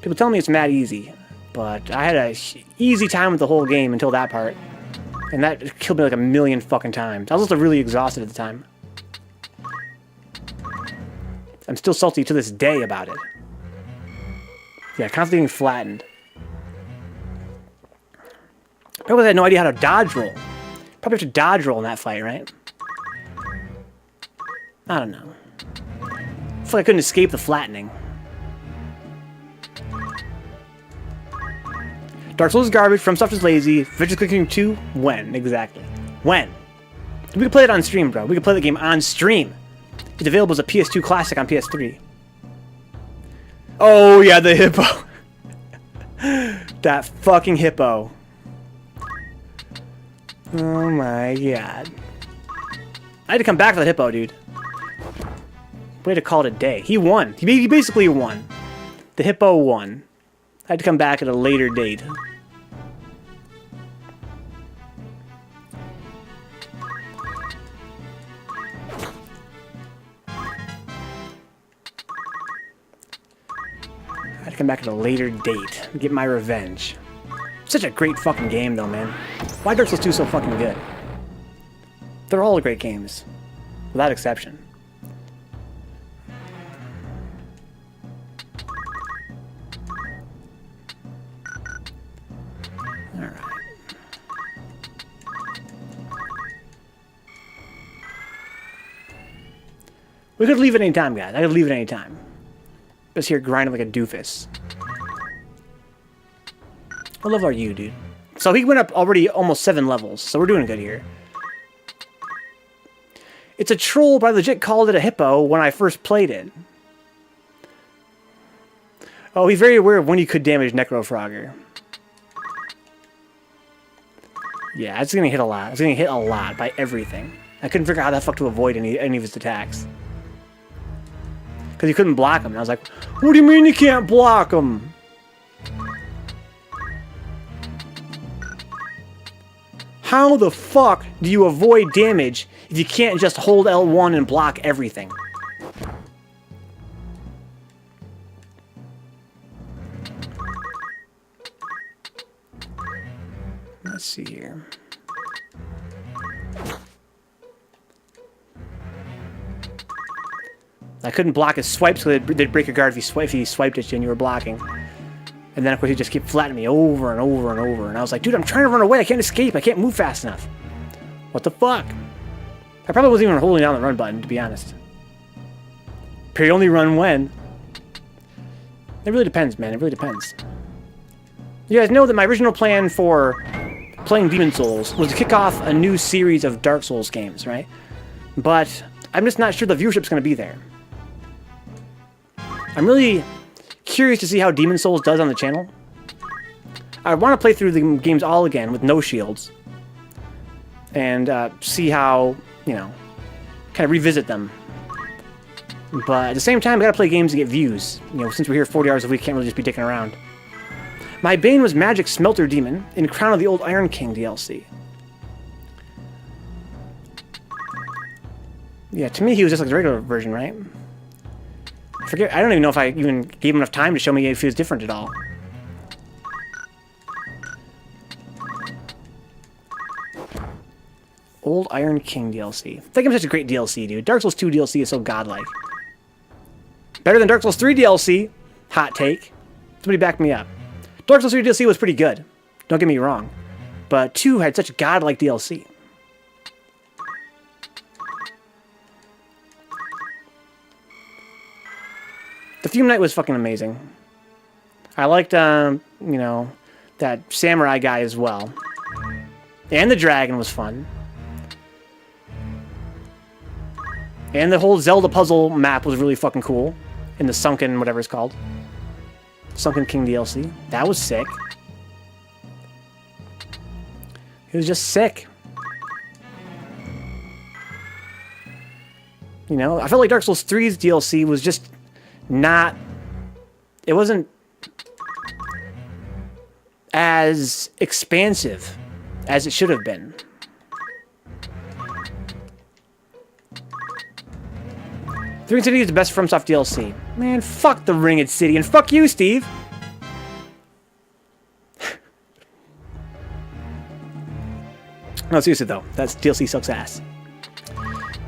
S1: People tell me it's mad easy. But I had a easy time with the whole game until that part. And that killed me like a million fucking times. I was also really exhausted at the time. I'm still salty to this day about it. Yeah, constantly getting flattened. Probably had no idea how to dodge roll. Probably have to dodge roll in that fight, right? I don't know. I feel like I couldn't escape the flattening. Dark Souls is garbage, From Stuff is lazy, Vicious Clicking 2, when? Exactly. When? We could play it on stream, bro. We could play the game on stream. It's available as a PS2 classic on PS3. Oh, yeah, the hippo. That fucking hippo. Oh my god. I had to come back for the hippo, dude. Way to call it a day. He won. He basically won. The hippo won. I had to come back at a later date. I had to come back at a later date and get my revenge. Such a great fucking game, though, man. Why Dark Souls 2 so fucking good? They're all great games. Without exception. We could leave at any time, guys. I could leave at any time. Just here grinding like a doofus. What level are you, dude? So he went up already almost 7 levels, so we're doing good here. It's a troll, but I legit called it a hippo when I first played it. Oh, he's very aware of when he could damage Necrofrogger. Yeah, it's gonna hit a lot. It's gonna hit a lot by everything. I couldn't figure out how the fuck to avoid any of his attacks. Because he couldn't block him. And I was like, what do you mean you can't block him? How the fuck do you avoid damage if you can't just hold L1 and block everything? Let's see here. I couldn't block his swipes so they'd break your guard if he swiped at you and you were blocking. And then, of course, he just kept flattening me over and over and over. And I was like, dude, I'm trying to run away. I can't escape. I can't move fast enough. What the fuck? I probably wasn't even holding down the run button, to be honest. Parry only run when? It really depends, man. It really depends. You guys know that my original plan for playing Demon Souls was to kick off a new series of Dark Souls games, right? But I'm just not sure the viewership's going to be there. I'm really curious to see how Demon Souls does on the channel. I want to play through the games all again with no shields. And see how, you know, kind of revisit them. But at the same time, I gotta play games to get views. You know, since we're here 40 hours a week, can't really just be dicking around. My Bane was Magic Smelter Demon in Crown of the Old Iron King DLC. Yeah, to me he was just like the regular version, right? I don't even know if I even gave him enough time to show me if he was different at all. Old Iron King DLC. I think I'm such a great DLC, dude. Dark Souls 2 DLC is so godlike. Better than Dark Souls 3 DLC. Hot take. Somebody back me up. Dark Souls 3 DLC was pretty good. Don't get me wrong. But 2 had such godlike DLC. The Fume Knight was fucking amazing. I liked, you know, that samurai guy as well. And the dragon was fun. And the whole Zelda puzzle map was really fucking cool. In the Sunken, whatever it's called. Sunken King DLC. That was sick. It was just sick. You know, I felt like Dark Souls 3's DLC was just not... It wasn't as expansive as it should have been. The Ringed City is the best FromSoft DLC. Man, fuck the Ringed City, and fuck you, Steve! No, seriously though, that DLC sucks ass.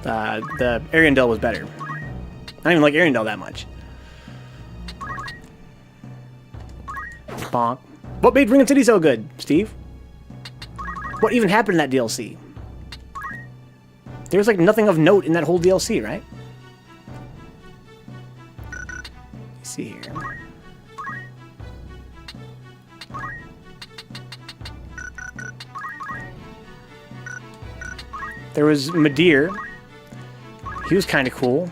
S1: The Ariandel was better. I don't even like Ariandel that much. Bonk. What made Ringed City so good, Steve? What even happened in that DLC? There's like nothing of note in that whole DLC, right? Let's see here. There was Madir. He was kind of cool.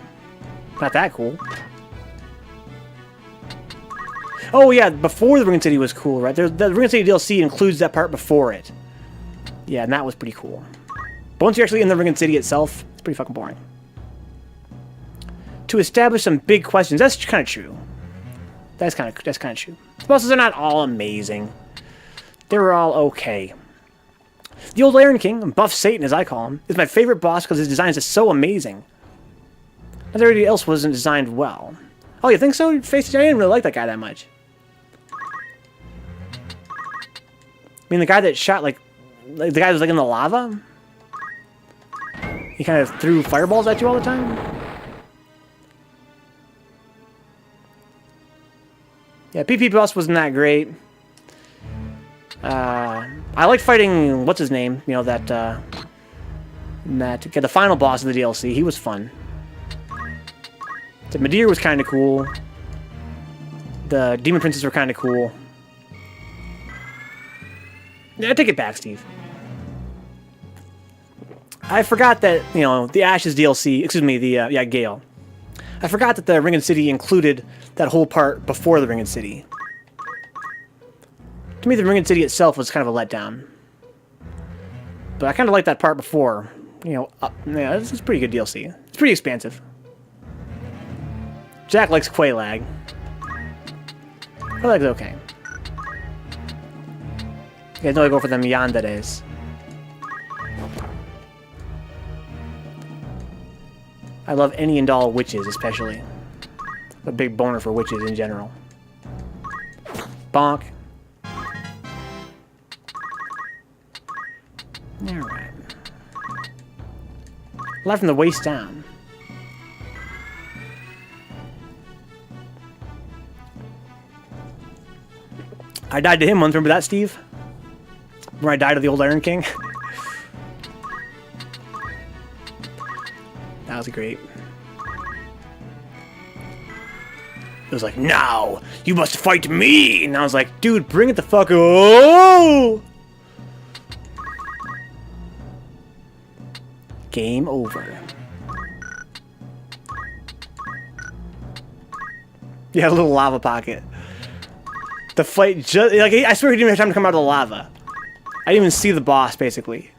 S1: Not that cool. Oh yeah, before the Ringed City was cool, right? The Ringed City DLC includes that part before it. Yeah, and that was pretty cool. But once you're actually in the Ringed City itself, it's pretty fucking boring. To establish some big questions, that's kind of true. That's kind of true. The bosses are not all amazing. They were all okay. The Old Iron King, Buff Satan as I call him, is my favorite boss because his design is just so amazing. Not everybody else wasn't designed well. Oh, you think so? Face it, I didn't really like that guy that much. I mean, the guy that shot, like the guy that was, like, in the lava? He kind of threw fireballs at you all the time? Yeah, PP boss wasn't that great. I liked fighting, what's his name? You know, the final boss of the DLC. He was fun. The Madeir was kind of cool. The Demon Princes were kind of cool. Yeah, take it back, Steve. I forgot that, you know, the Ashes DLC, excuse me, yeah, Gale. I forgot that the Ringed City included that whole part before the Ringed City. To me, the Ringed City itself was kind of a letdown. But I kind of liked that part before. You know, yeah, this is pretty good DLC. It's pretty expansive. Jack likes Quelaag. Quelaag's okay. You guys know I go for them yanderes. I love any and all witches, especially. A big boner for witches in general. Bonk. Alright. Left from the waist down. I died to him once, remember that, Steve? Where I died to the old Iron King? That was great. It was like, now, you must fight me! And I was like, dude, bring it the fuck. Oh! Game over. Yeah, a little lava pocket. The fight just... like, I swear he didn't have time to come out of the lava. I didn't even see the boss, basically.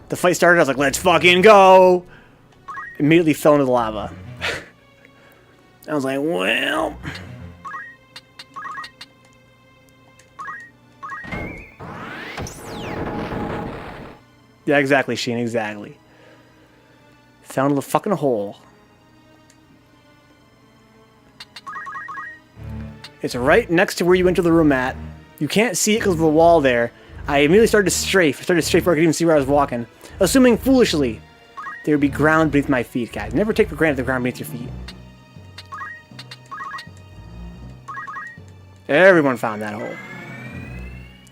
S1: The fight started, I was like, let's fucking go! Immediately fell into the lava. I was like, well... yeah, exactly, Sheen, exactly. Fell into the fucking hole. It's right next to where you enter the room at. You can't see it because of the wall there. I immediately started to strafe. I started to strafe where I could even see where I was walking. Assuming foolishly there would be ground beneath my feet, guys. Never take for granted the ground beneath your feet. Everyone found that hole.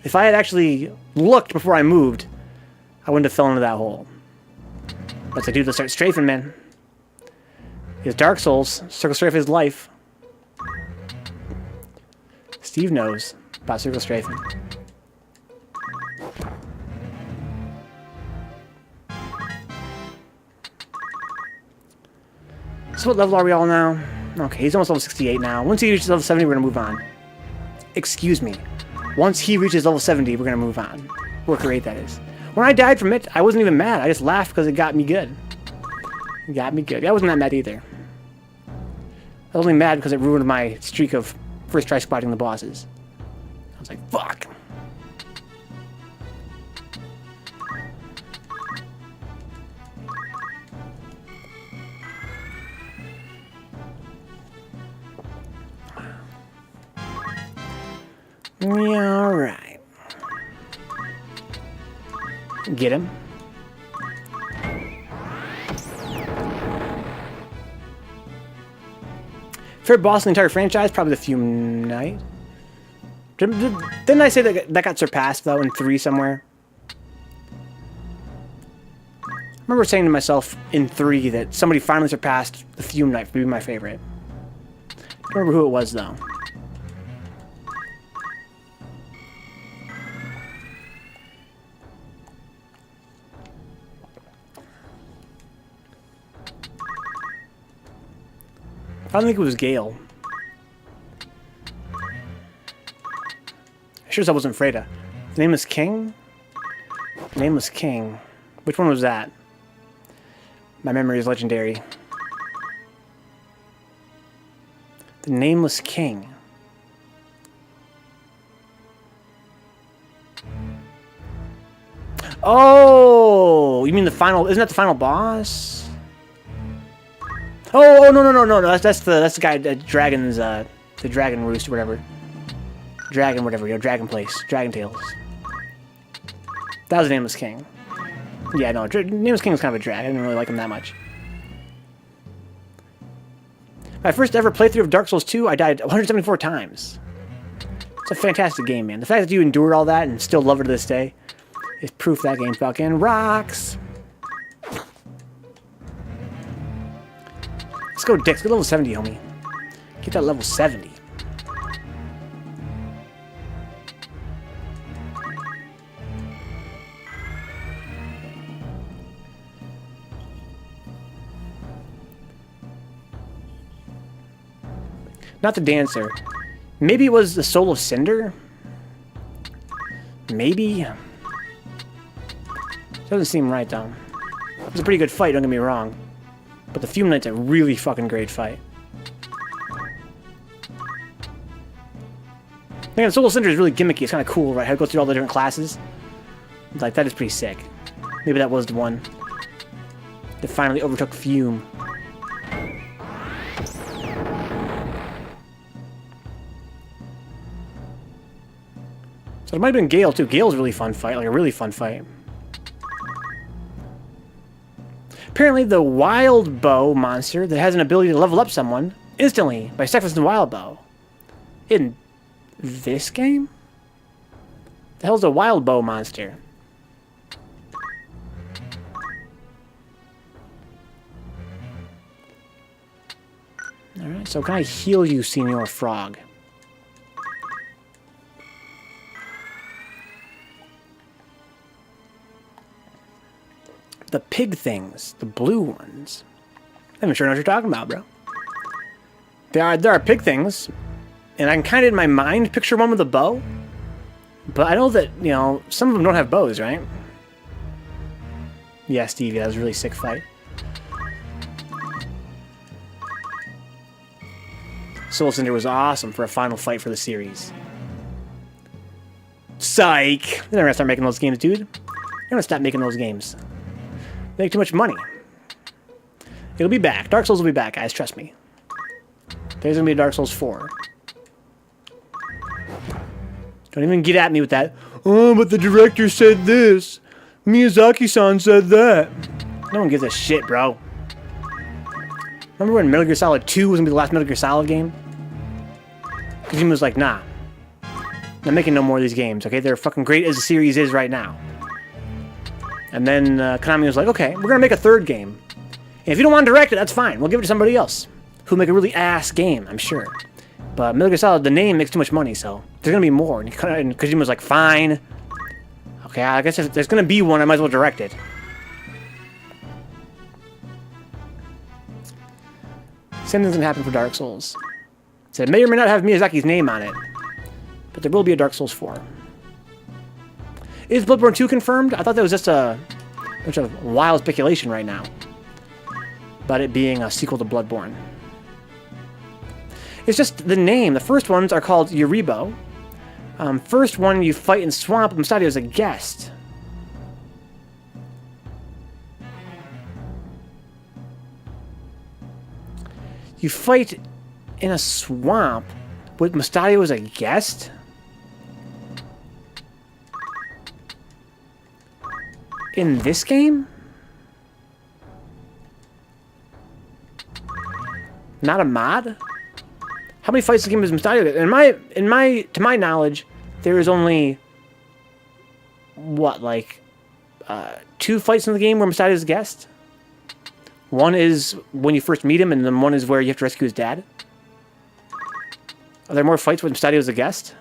S1: If I had actually looked before I moved, I wouldn't have fell into that hole. But I do, let's start strafing, man. His Dark Souls. Circle strafe is life. Steve knows about circle strafing. So what level are we all now? Okay, he's almost level 68 now. Once he reaches level 70, we're going to move on. Excuse me. Once he reaches level 70, we're going to move on. Work rate, that is. When I died from it, I wasn't even mad. I just laughed because it got me good. It got me good. I wasn't that mad either. I was only mad because it ruined my streak of first try spotting the bosses. I was like, fuck. Yeah, alright. Get him. Favorite boss in the entire franchise? Probably the Fume Knight. Didn't I say that got surpassed, though, in 3 somewhere? I remember saying to myself in 3 that somebody finally surpassed the Fume Knight for being my favorite. I don't remember who it was, though. I don't think it was Gale. I sure as I wasn't Freda. The Nameless King? Nameless King. Which one was that? My memory is legendary. The Nameless King. Oh! You mean the final... Isn't that the final boss? Oh, no. That's the guy, the dragon's, the dragon roost or whatever. Dragon whatever, you know, dragon place. Dragon Tales. That was the Nameless King. Yeah, no, Nameless King was kind of a drag. I didn't really like him that much. My first ever playthrough of Dark Souls 2, I died 174 times. It's a fantastic game, man. The fact that you endured all that and still love it to this day is proof that game fucking rocks. go Dick. Let's go level 70, homie. Get that level 70. Not the dancer. Maybe it was the Soul of Cinder? Maybe? Doesn't seem right, though. It was a pretty good fight, don't get me wrong. But the Fume Knight's a really fucking great fight. Again, Soul of Cinder is really gimmicky. It's kind of cool, right? How it goes through all the different classes. Like, that is pretty sick. Maybe that was the one that finally overtook Fume. So it might have been Gale, too. Gale's a really fun fight. Like, a really fun fight. Apparently, the Wild Bow monster that has an ability to level up someone instantly by sacrificing the Wild Bow. In this game? The hell's a Wild Bow monster? Alright, so can I heal you, Senior Frog? The pig things. The blue ones. I'm not sure what you're talking about, bro. There are pig things. And I can kind of, in my mind, picture one with a bow. But I know that, you know, some of them don't have bows, right? Yeah, Stevie, that was a really sick fight. Soul Cinder was awesome for a final fight for the series. Psych! They're never gonna start making those games, dude. They're gonna stop making those games. They make too much money. It'll be back. Dark Souls will be back, guys. Trust me. There's gonna be a Dark Souls 4. Don't even get at me with that. Oh, but the director said this. Miyazaki-san said that. No one gives a shit, bro. Remember when Metal Gear Solid 2 was gonna be the last Metal Gear Solid game? Kojima was like, nah. I'm making no more of these games, okay? They're fucking great as the series is right now. And then Konami was like, okay, we're gonna make a third game. And if you don't want to direct it, that's fine. We'll give it to somebody else who'll make a really ass game, I'm sure. But Metal Gear Solid, the name makes too much money, so there's gonna be more. And Kojima was like, fine. Okay, I guess if there's gonna be one, I might as well direct it. Same thing's gonna happen for Dark Souls. So it may or may not have Miyazaki's name on it, but there will be a Dark Souls 4. Is Bloodborne 2 confirmed? I thought that was just a bunch of wild speculation right now about it being a sequel to Bloodborne. It's just the name. The first ones are called Yuribo. First one you fight in Swamp, Mustadio as a guest. You fight in a swamp with Mustadio as a guest? In this game? Not a mod? How many fights in the game is Mustadio? To my knowledge, there is only what, like 2 fights in the game where Mustadio is a guest? One is when you first meet him, and then one is where you have to rescue his dad. Are there more fights with Mustadio as a guest?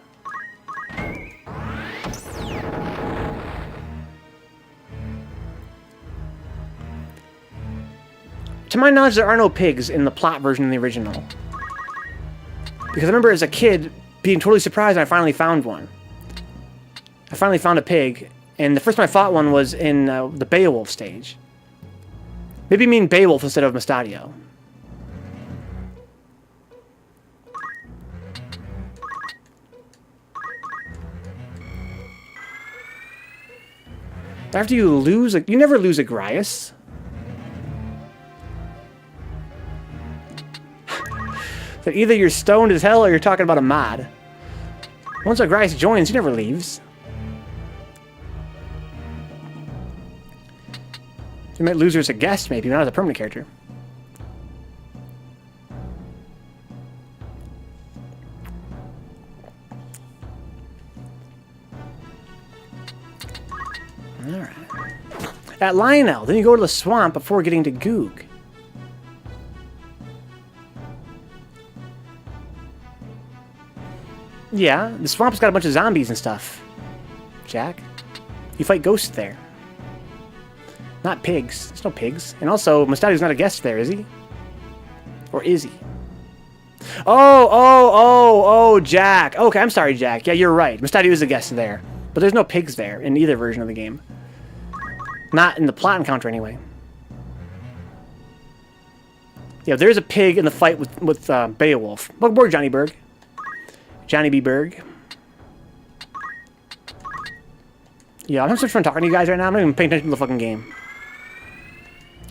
S1: To my knowledge, there are no pigs in the plot version of the original. Because I remember as a kid being totally surprised when I finally found one. I finally found a pig, and the first time I fought one was in the Beowulf stage. Maybe you mean Beowulf instead of Mustadio. After you lose, you never lose a Grias. So either you're stoned as hell or you're talking about a mod. Once a Grias joins, he never leaves. You might lose her as a guest, maybe, not as a permanent character. Alright. At Lionel, then you go to the swamp before getting to Goog. Yeah, the swamp's got a bunch of zombies and stuff. Jack, you fight ghosts there. Not pigs. There's no pigs. And also, Mustadio's not a guest there, is he? Or is he? Oh, Jack. Okay, I'm sorry, Jack. Yeah, you're right. Mustadio is a guest there. But there's no pigs there in either version of the game. Not in the plot encounter, anyway. Yeah, there's a pig in the fight with Beowulf. Welcome aboard, Johnny Berg. Johnny B. Berg. Yeah, I'm having so much fun talking to you guys right now. I'm not even paying attention to the fucking game.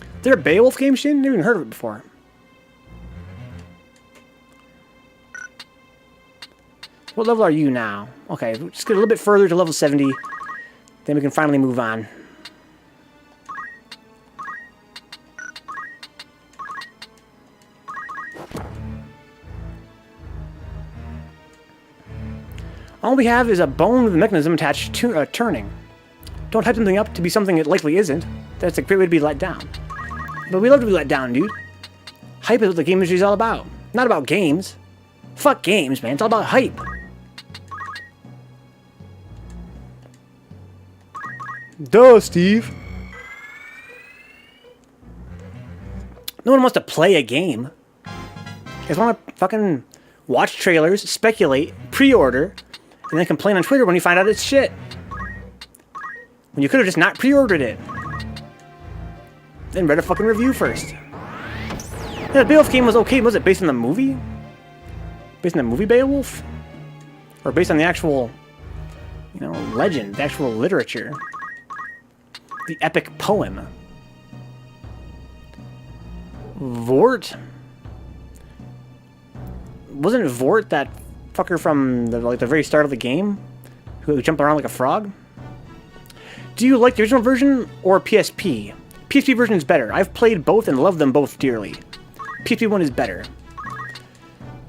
S1: Is there a Beowulf game, Shin? Never even heard of it before. What level are you now? Okay, just get a little bit further to level 70. Then we can finally move on. All we have is a bone with a mechanism attached to turning. Don't hype something up to be something it likely isn't. That's a great way to be let down. But we love to be let down, dude. Hype is what the game industry is all about. Not about games. Fuck games, man. It's all about hype. Duh, Steve. No one wants to play a game. You guys want to fucking watch trailers, speculate, pre-order, and then complain on Twitter when you find out it's shit. When you could have just not pre-ordered it. Then read a fucking review first. Yeah, the Beowulf game was okay. Was it based on the movie? Based on the movie Beowulf? Or based on the actual, you know, legend, the actual literature? The epic poem? Vort? Wasn't Vort that fucker from the very start of the game? Who jumped around like a frog? Do you like the original version or PSP? PSP version is better. I've played both and love them both dearly. PSP one is better.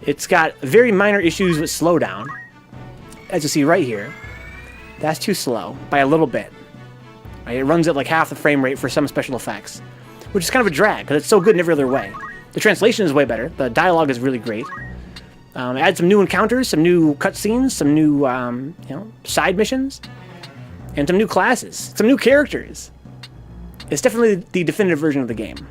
S1: It's got very minor issues with slowdown. As you see right here. That's too slow by a little bit. Right? It runs at like half the frame rate for some special effects. Which is kind of a drag, because it's so good in every other way. The translation is way better. The dialogue is really great. Add some new encounters, some new cutscenes, some new you know, side missions, and some new classes, some new characters. It's definitely the definitive version of the game.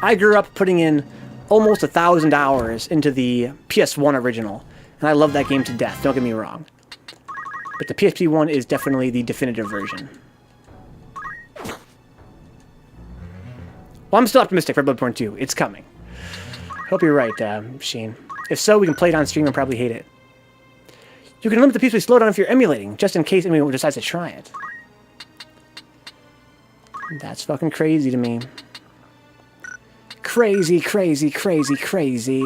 S1: I grew up putting in almost 1,000 hours into the PS1 original, and I love that game to death, don't get me wrong. But the PSP one is definitely the definitive version. Well, I'm still optimistic for Bloodborne 2. It's coming. Hope you're right, Sheen. If so, we can play it on stream and probably hate it. You can limit the PSP slowdown if you're emulating, just in case anyone decides to try it. That's fucking crazy to me. Crazy, crazy, crazy, crazy.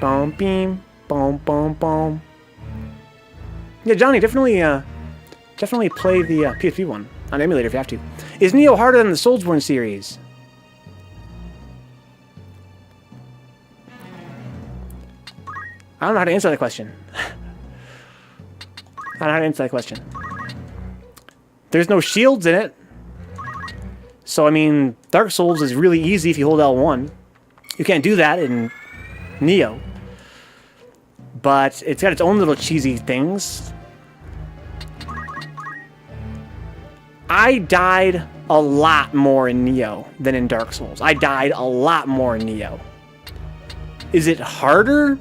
S1: Boom, beam, boom, boom, boom. Yeah, Johnny, definitely play the PSP one on emulator if you have to. Is Neo harder than the Soulsborne series? I don't know how to answer that question. I don't know how to answer that question. There's no shields in it. So, I mean, Dark Souls is really easy if you hold L1. You can't do that in Neo. But it's got its own little cheesy things. I died a lot more in Neo than in Dark Souls. I died a lot more in Neo. Is it harder?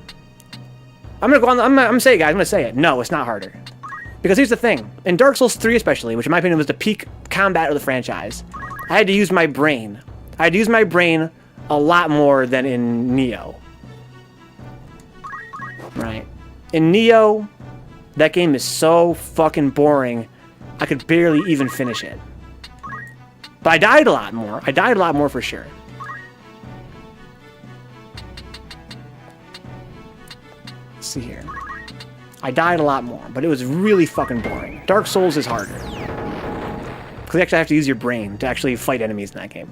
S1: I'm gonna go on. I'm gonna say it, guys. I'm gonna say it. No, it's not harder. Because here's the thing. In Dark Souls 3 especially, which in my opinion was the peak combat of the franchise, I had to use my brain. I had to use my brain a lot more than in Neo. Right. In Neo, that game is so fucking boring, I could barely even finish it. But I died a lot more. I died a lot more for sure. Let's see here. I died a lot more, but it was really fucking boring. Dark Souls is harder. Because you actually have to use your brain to actually fight enemies in that game.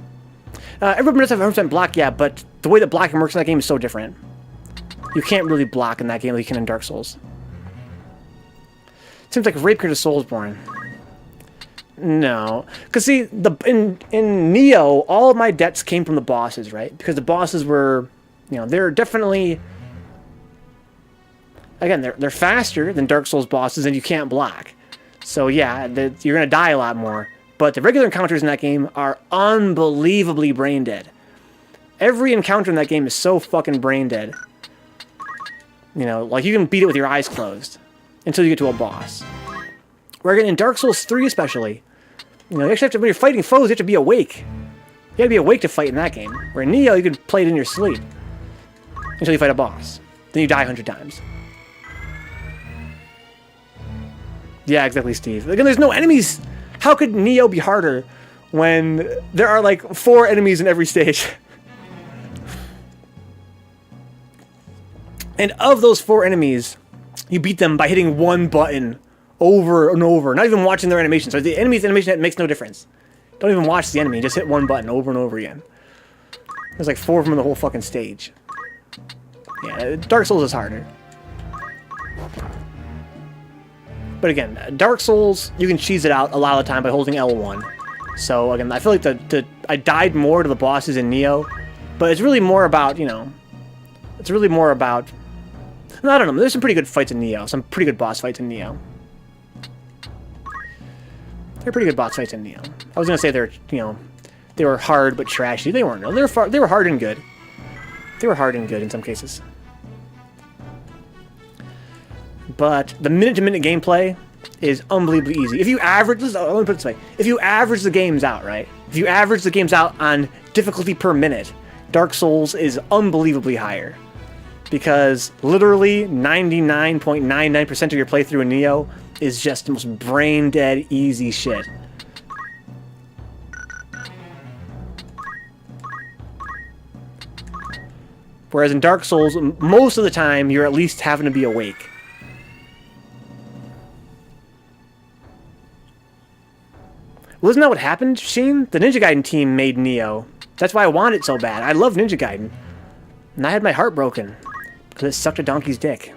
S1: Everyone does have 100% block, yeah, but the way that blocking works in that game is so different. You can't really block in that game like you can in Dark Souls. Seems like RapeKurt is Soulsborne. No, because see, in Neo, all of my debts came from the bosses, right? Because the bosses were, they're definitely, again, they're faster than Dark Souls bosses, and you can't block. So yeah, you're gonna die a lot more. But the regular encounters in that game are unbelievably brain dead. Every encounter in that game is so fucking brain dead. Like you can beat it with your eyes closed until you get to a boss. Where again, in Dark Souls 3 especially, you actually have to, when you're fighting foes, you have to be awake. You gotta be awake to fight in that game. Where in Neo, you can play it in your sleep until you fight a boss. Then you die 100 times. Yeah, exactly, Steve. Again, there's no enemies. How could Neo be harder when there are like 4 enemies in every stage? And of those 4 enemies, you beat them by hitting one button over and over, not even watching their animation. So the enemy's animation makes no difference. Don't even watch the enemy, just hit one button over and over again. There's like 4 of them in the whole fucking stage. Yeah, Dark Souls is harder. But again, Dark Souls, you can cheese it out a lot of the time by holding L1. So again, I feel like I died more to the bosses in Neo, but it's really more about, it's really more about, I don't know, there's some pretty good fights in Neo, some pretty good boss fights in Neo. They're pretty good boss fights in Neo. I was gonna say they were hard but trashy. They weren't. No, they were hard and good. They were hard and good in some cases. But the minute-to-minute gameplay is unbelievably easy. If you average, let me put it this way: if you average the games out, right? If you average the games out on difficulty per minute, Dark Souls is unbelievably higher, because literally 99.99% of your playthrough in Neo is just the most brain-dead, easy shit. Whereas in Dark Souls, most of the time, you're at least having to be awake. Well, isn't that what happened, Sheen? The Ninja Gaiden team made Neo. That's why I want it so bad. I love Ninja Gaiden. And I had my heart broken because it sucked a donkey's dick.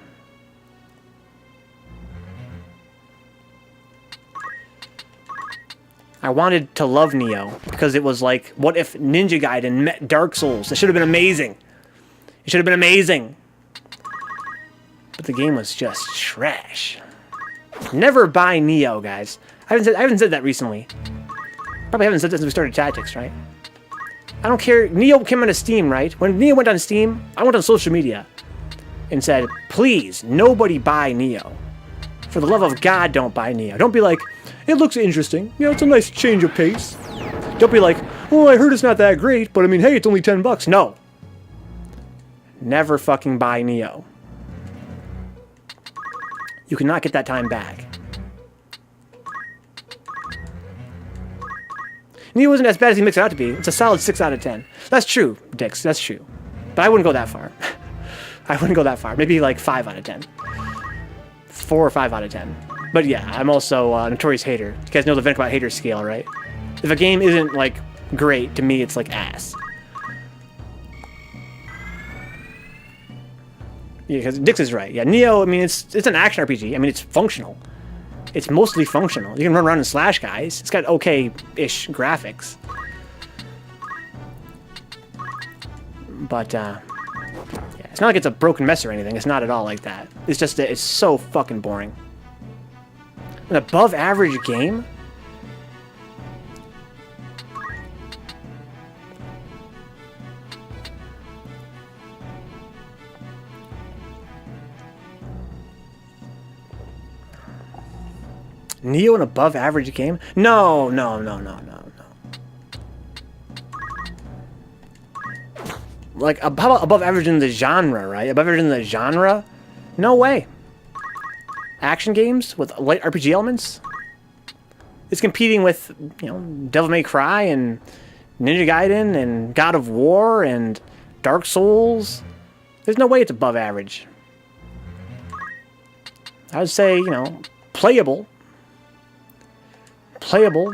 S1: I wanted to love Neo because it was like, what if Ninja Gaiden met Dark Souls? It should have been amazing. It should have been amazing. But the game was just trash. Never buy Neo, guys. I haven't said that recently. Probably haven't said that since we started Tactics, right? I don't care. Neo came on Steam, right? When Neo went on Steam, I went on social media and said, please, nobody buy Neo. For the love of God, don't buy Neo. Don't be like, it looks interesting. It's a nice change of pace. Don't be like, oh, I heard it's not that great, but I mean, hey, it's only $10. No. Never fucking buy Neo. You cannot get that time back. Neo isn't as bad as he makes it out to be. It's a solid 6 out of 10. That's true, Dix. That's true. But I wouldn't go that far. I wouldn't go that far. Maybe like 5 out of 10. 4 or 5 out of 10. But yeah, I'm also a notorious hater. You guys know the Vencabot hater scale, right? If a game isn't, like, great, to me, it's like ass. Yeah, because Dix is right. Yeah, Neo, I mean, it's an action RPG. I mean, it's functional. It's mostly functional. You can run around and slash guys. It's got okay-ish graphics. But, yeah, it's not like it's a broken mess or anything. It's not at all like that. It's just that it's so fucking boring. An above-average game? Neo an above-average game? No. Like, how about above average in the genre, right? Above average in the genre? No way. Action games with light RPG elements? It's competing with, Devil May Cry and Ninja Gaiden and God of War and Dark Souls. There's no way it's above average. I would say, playable. Playable.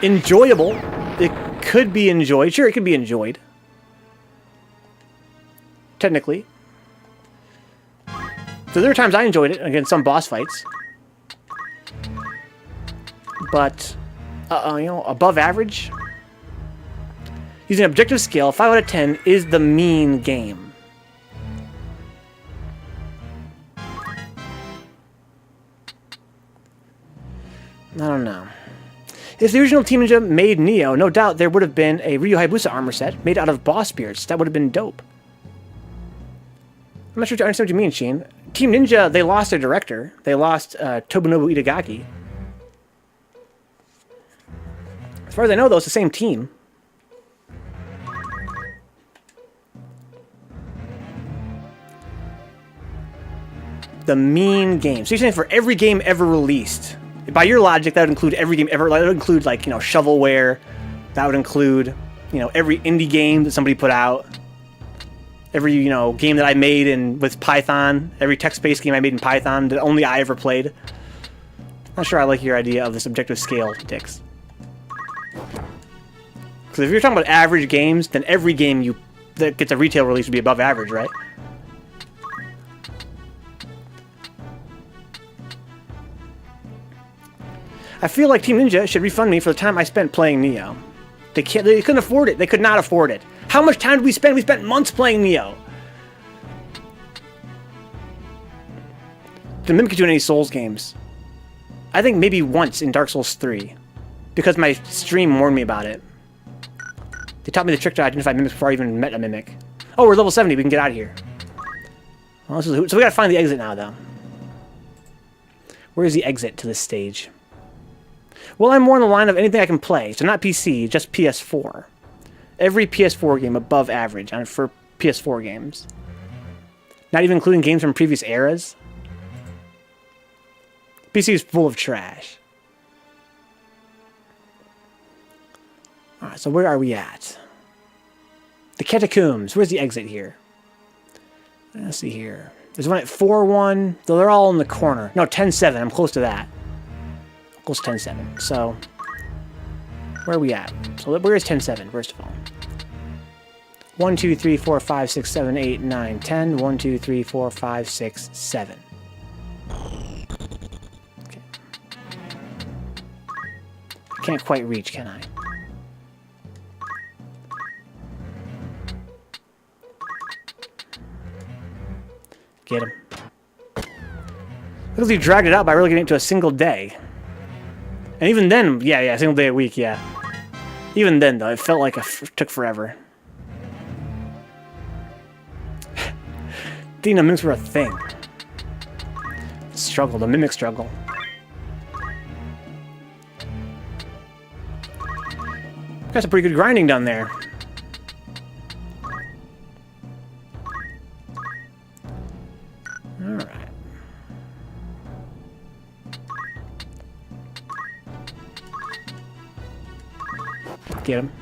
S1: Enjoyable. It could be enjoyed. Sure, it could be enjoyed. Technically. So there are times I enjoyed it against some boss fights. But above average. Using an objective scale, 5 out of 10 is the mean game. I don't know. If the original Team Ninja made Neo, no doubt there would have been a Ryu Hayabusa armor set made out of boss spirits. That would have been dope. I'm not sure I understand what you mean, Sheen. Team Ninja, they lost their director. They lost Tobunobu Itagaki. As far as I know, though, it's the same team. The mean game. So you're saying for every game ever released, by your logic, that would include every game ever. That would include, like, shovelware. That would include, every indie game that somebody put out. Every, game that I made with Python. Every text-based game I made in Python that only I ever played. Not sure I like your idea of this objective scale, Dix. Because if you're talking about average games, then every game that gets a retail release would be above average, right? I feel like Team Ninja should refund me for the time I spent playing Neo. They couldn't afford it. They could not afford it. How much time did we spend? We spent months playing Neo. Did Mimic do in any Souls games? I think maybe once in Dark Souls 3. Because my stream warned me about it. They taught me the trick to identify mimics before I even met a mimic. Oh, we're level 70. We can get out of here. Well, so we gotta find the exit now, though. Where is the exit to this stage? Well, I'm more in the line of anything I can play. So not PC, just PS4. Every PS4 game above average for PS4 games. Not even including games from previous eras. PC is full of trash. Alright, so where are we at? The Catacombs. Where's the exit here? Let's see here. There's one at 4-1. Though they're all in the corner. No, 10-7. I'm close to that. Close to 10-7. So, where are we at? So, where is 10-7, first of all? 1, 2, 3, 4, 5, 6, 7, 8, 9, 10. 1, 2, 3, 4, 5, 6, 7. Okay. I can't quite reach, can I? Get him. Because he dragged it out by really getting it to a single day. And even then, yeah, single day a week, yeah. Even then, though, it felt like it took forever. Didn't know mimics were a thing. Struggle, the mimic struggle. Got some pretty good grinding done there. Alright. Get him.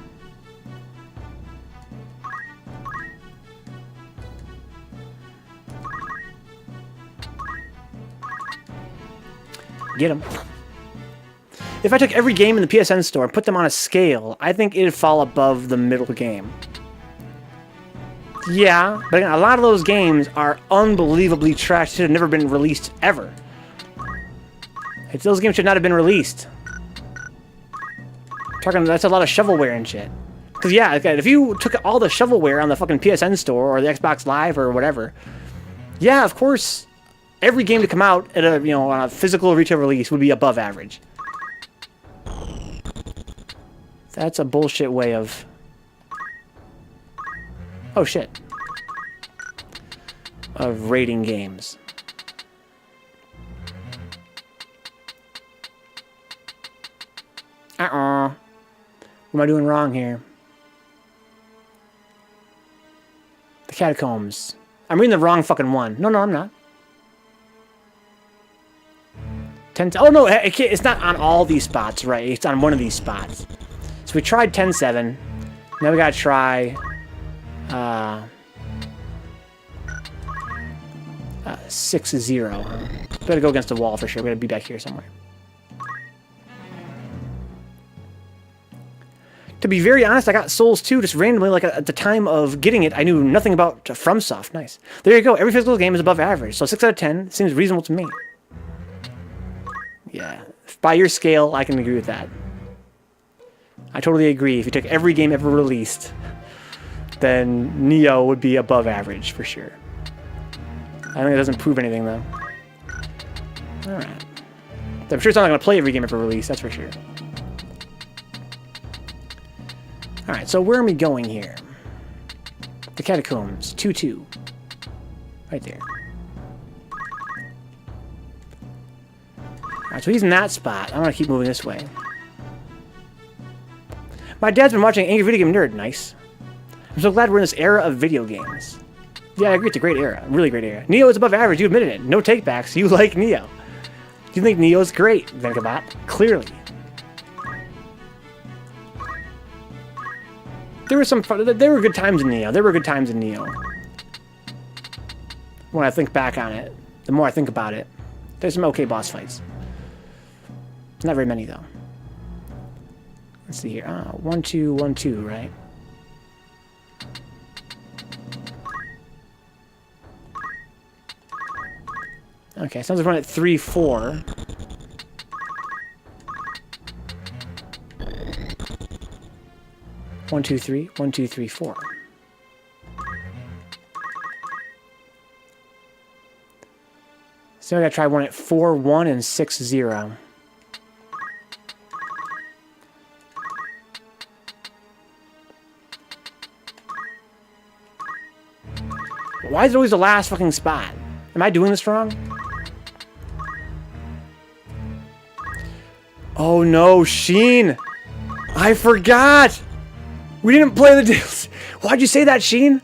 S1: Get him. If I took every game in the PSN store and put them on a scale, I think it'd fall above the middle game. Yeah, but again, a lot of those games are unbelievably trash. Should have never been released ever. Those games should not have been released. That's a lot of shovelware and shit. Because yeah, if you took all the shovelware on the fucking PSN store or the Xbox Live or whatever, yeah, of course, every game to come out at a on a physical retail release would be above average. That's a bullshit way of. Oh shit. Of rating games. What am I doing wrong here? The Catacombs. I'm reading the wrong fucking one. No, I'm not. Oh no, it's not on all these spots, right? It's on one of these spots. So we tried 10-7. Now we gotta try 6-0. Better go against the wall for sure. We gotta be back here somewhere. To be very honest, I got Souls 2 just randomly, like at the time of getting it, I knew nothing about FromSoft. Nice. There you go. Every physical game is above average. So 6 out of 10 seems reasonable to me. Yeah. By your scale, I can agree with that. I totally agree. If you took every game ever released, then Neo would be above average for sure. I think it doesn't prove anything though. Alright. I'm sure it's not going to play every game ever released, that's for sure. Alright, so where are we going here? The Catacombs, 2-2. Right there. Alright, so he's in that spot. I'm going to keep moving this way. My dad's been watching Angry Video Game Nerd. Nice. I'm so glad we're in this era of video games. Yeah, I agree. It's a great era. A really great era. Neo is above average. You admitted it. No takebacks. You like Neo. You think Neo's great, Vencabot. Clearly. There were good times in Neo. There were good times in Neo. When I think back on it, the more I think about it, there's some okay boss fights. Not very many, though. Let's see here. 1-2, 1-2, right? Okay, sounds like we're at 3-4. One, two, three. 1, 2, 3, 4. So I gotta try one at 4-1 and 6-0. Why is it always the last fucking spot? Am I doing this wrong? Oh no, Sheen! I forgot! We didn't play the DLC. Why'd you say that, Sheen?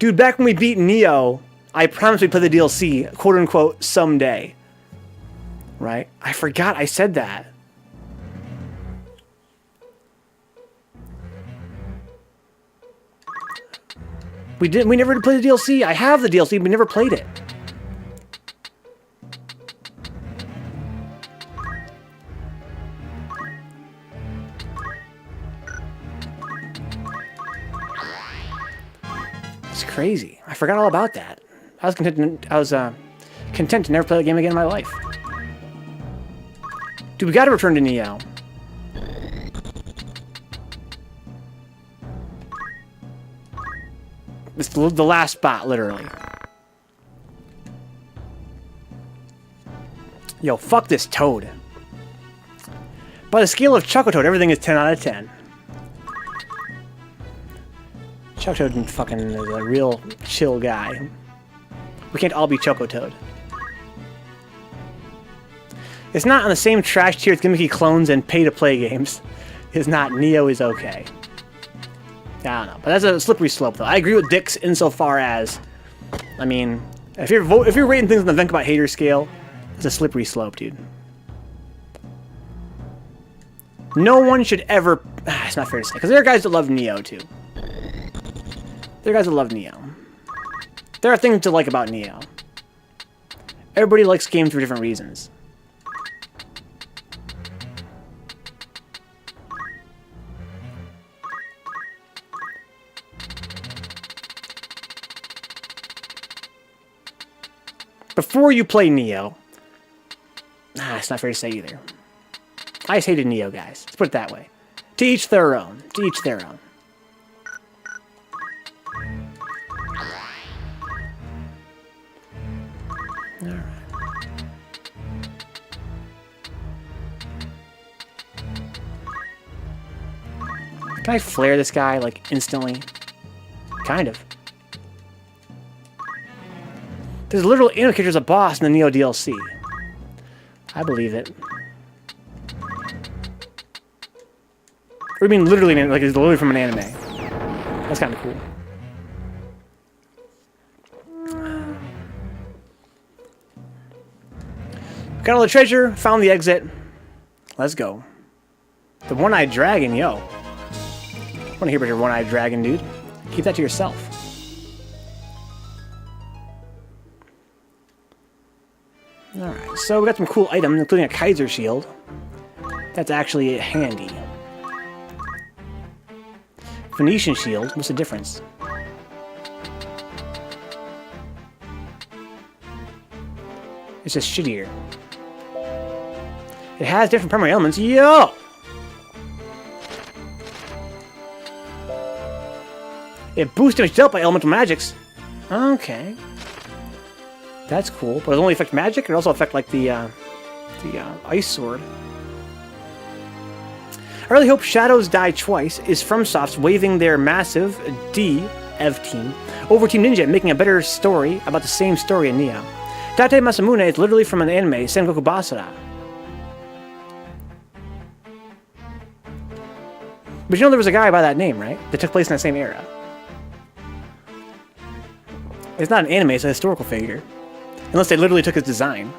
S1: Dude, back when we beat Neo, I promised we'd play the DLC, quote unquote, someday. Right? I forgot I said that. We never did play the DLC. I have the DLC, we never played it. It's crazy. I forgot all about that. I was content to never play the game again in my life. Dude, we gotta return to Neo. It's the last spot, literally. Yo, fuck this Toad. By the scale of Chocotoad, everything is 10 out of 10. Chocotoad fucking is a real chill guy. We can't all be Chocotoad. It's not on the same trash tier as gimmicky clones and pay-to-play games. It's not. Neo is okay. I don't know, but that's a slippery slope, though. I agree with Dix insofar as, I mean, if you're rating things on the Vencabot hater scale, it's a slippery slope, dude. No one should ever. It's not fair to say, because there are guys that love Neo too. There are guys that love Neo. There are things to like about Neo. Everybody likes games for different reasons. Before you play Neo, it's not fair to say either. I just hated Neo, guys. Let's put it that way. To each their own. To each their own. Alright. Can I flare this guy, like, instantly? Kind of. There's a literal indicator as a boss in the Neo DLC. I believe it. Or I mean literally, like it's literally from an anime. That's kind of cool. Got all the treasure, found the exit. Let's go. The one-eyed dragon, yo. I want to hear about your one-eyed dragon, dude. Keep that to yourself. Alright, so we got some cool items, including a Kaiser Shield. That's actually handy. Phoenician Shield, what's the difference? It's just shittier. It has different primary elements. Yo! It boosts damage dealt by elemental magics. Okay. That's cool. But it only affect magic, or also affect, like, the ice sword. I really hope Shadows Die Twice is FromSoft's waving their massive ev team over Team Ninja, making a better story about the same story in Neo. Date Masamune is literally from an anime, Sengoku Basara. But you know there was a guy by that name, right? That took place in that same era. It's not an anime, it's a historical figure. Unless they literally took his design.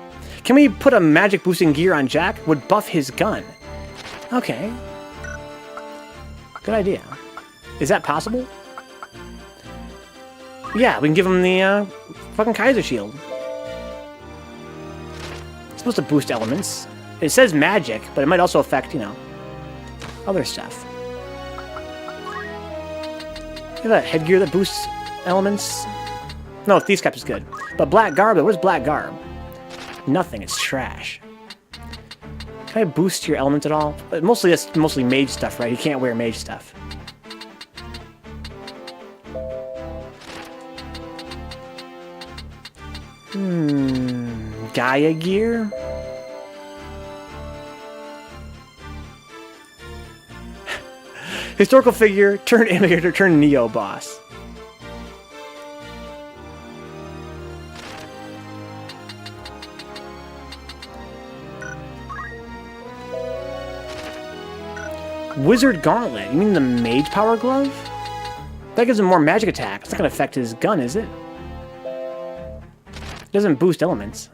S1: Can we put a magic boosting gear on Jack? Would buff his gun. Okay. Good idea. Is that possible? Yeah, we can give him the fucking Kaiser Shield. It's supposed to boost elements. It says magic, but it might also affect, you know, other stuff. You have that headgear that boosts elements? No, Thieves' Cap is good. But Black Garb, what is Black Garb? Nothing, it's trash. Can I boost your elements at all? Mostly that's mostly mage stuff, right? You can't wear mage stuff. Gaia gear? Historical figure, turn animator, turn Neo boss. Wizard Gauntlet. You mean the Mage Power Glove? That gives him more magic attack. It's not going to affect his gun, is it? It doesn't boost elements.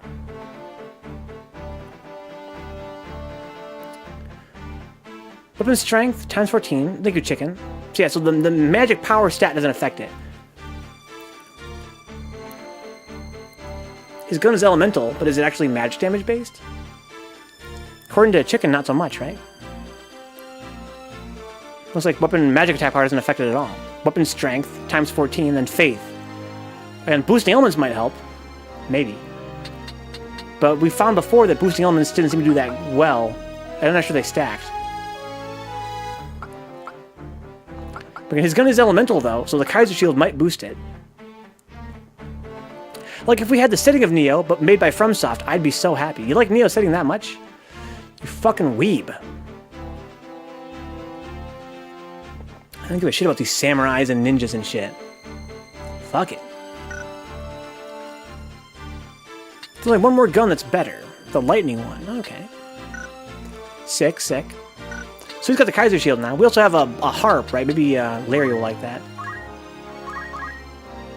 S1: Weapon Strength, times 14. Thank you, chicken. So yeah, so the magic power stat doesn't affect it. His gun is elemental, but is it actually magic damage based? According to chicken, not so much, right? Looks like weapon magic attack power doesn't affect it at all. Weapon Strength, times 14, then Faith. And boosting elements might help. Maybe. But we found before that boosting elements didn't seem to do that well. I'm not sure they stacked. But his gun is elemental, though, so the Kaiser Shield might boost it. Like, if we had the setting of Neo, but made by FromSoft, I'd be so happy. You like Neo setting that much? You fucking weeb. I don't give a shit about these samurais and ninjas and shit. Fuck it. There's only one more gun that's better. The lightning one. Okay. Sick, sick. So he's got the Kaiser Shield now. We also have a harp, right? Maybe Larry will like that.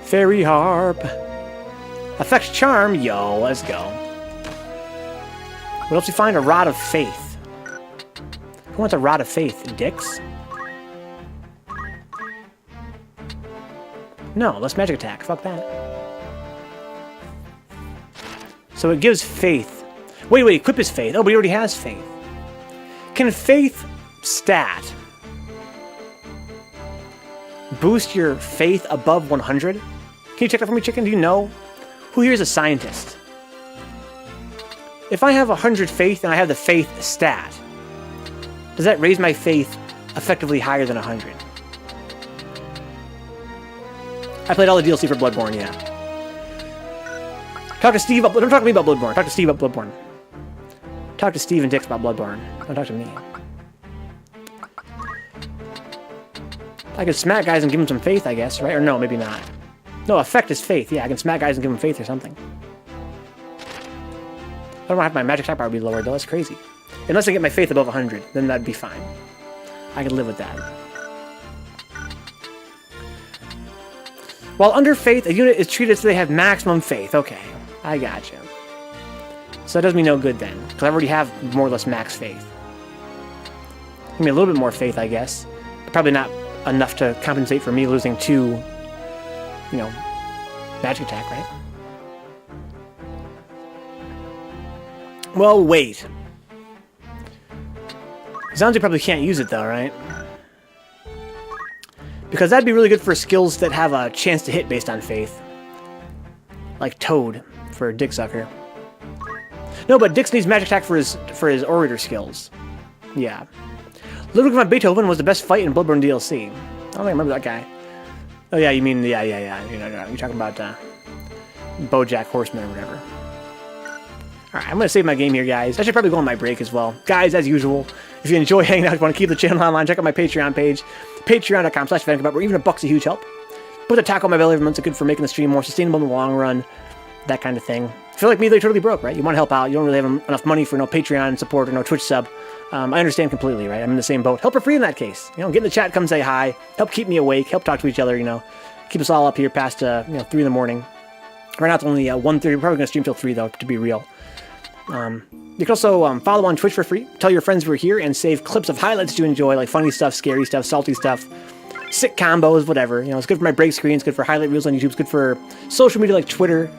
S1: Faerie Harp. Affects Charm. Yo, let's go. What else we find? A Rod of Faith. Who wants a Rod of Faith? Dicks? No, less magic attack. Fuck that. So it gives Faith. Wait, equip his Faith. Oh, but he already has Faith. Can Faith stat boost your Faith above 100? Can you check that for me, chicken? Do you know? Who here is a scientist? If I have 100 Faith and I have the Faith stat, does that raise my Faith effectively higher than 100? I played all the DLC for Bloodborne, yeah. Talk to Steve. Don't talk to me about Bloodborne. Talk to Steve about Bloodborne. Talk to Steve and Dix about Bloodborne. Don't talk to me. I could smack guys and give them some faith, I guess, right? Or no, maybe not. No, affect is faith. Yeah, I can smack guys and give them faith or something. I don't have my magic attack power be lowered, though. That's crazy. Unless I get my faith above 100, then that'd be fine. I could live with that. While under faith, a unit is treated so they have maximum faith. Okay, I gotcha. So that does me no good then, because I already have more or less max faith. Give me a little bit more faith, I guess. But probably not enough to compensate for me losing 2, you know, magic attack, right? Well, wait. Sounds you probably can't use it though, right? Because that'd be really good for skills that have a chance to hit based on faith. Like Toad for Dicksucker. No, but Dix needs magic attack for his orator skills. Yeah. Ludwig von Beethoven was the best fight in Bloodborne DLC. I don't think I remember that guy. Oh yeah, you mean yeah. You're talking about BoJack Horseman or whatever. All right, I'm gonna save my game here, guys. I should probably go on my break as well, guys. As usual, if you enjoy hanging out, want to keep the channel online, check out my Patreon page, patreon.com/Vencabot, where even a buck's a huge help. Put a taco on my belly every month. It's good for making the stream more sustainable in the long run, that kind of thing. If you're like me, they're totally broke, right? You want to help out. You don't really have enough money for no Patreon support or no Twitch sub. I understand completely, right? I'm in the same boat. Help for free in that case. You know, get in the chat, come say hi, help keep me awake, help talk to each other. You know, keep us all up here past 3 in the morning. Right now it's only 1:30. We're probably gonna stream till 3 though, to be real. You can also follow on Twitch for free. Tell your friends we're here and save clips of highlights you enjoy, like funny stuff, scary stuff, salty stuff, sick combos, whatever. You know, it's good for my break screen. It's good for highlight reels on YouTube. It's good for social media like Twitter.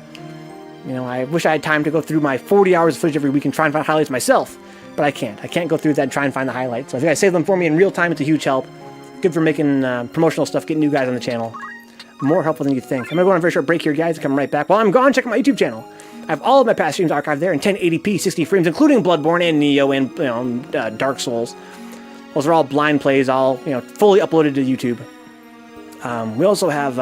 S1: You know, I wish I had time to go through my 40 hours of footage every week and try and find highlights myself, but I can't. I can't go through that and try and find the highlights. So if you guys save them for me in real time, it's a huge help. Good for making promotional stuff, getting new guys on the channel. More helpful than you think. I'm going to go on a very short break here, guys. Come right back. While I'm gone, check out my YouTube channel. I have all of my past streams archived there in 1080p, 60 frames, including Bloodborne and Neo and Dark Souls. Those are all blind plays, all fully uploaded to YouTube. We also have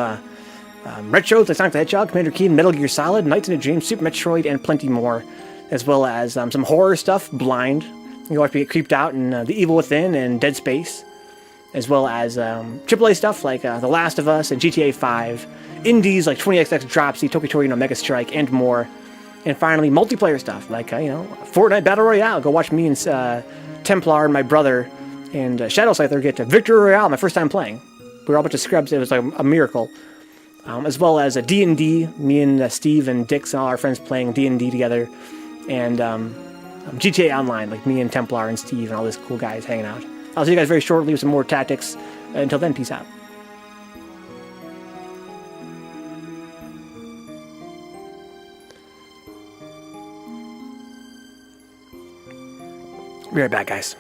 S1: retros like Sonic the Hedgehog, Commander Keen, Metal Gear Solid, Nights in a Dream, Super Metroid, and plenty more, as well as some horror stuff, Blind. You can watch me get creeped out in The Evil Within and Dead Space, as well as AAA stuff like The Last of Us and GTA 5, indies like 20XX Dropsy, Tokitori no Mega Strike, and more. And finally, multiplayer stuff like Fortnite Battle Royale. Go watch me and Templar and my brother and Shadow Scyther get to Victory Royale my first time playing. We were all a bunch of scrubs. It was like a miracle. As well as D&D, me and Steve and Dix and all our friends playing D&D together, and GTA Online, like me and Templar and Steve and all these cool guys hanging out. I'll see you guys very shortly with some more tactics. Until then, peace out. Be right back, guys.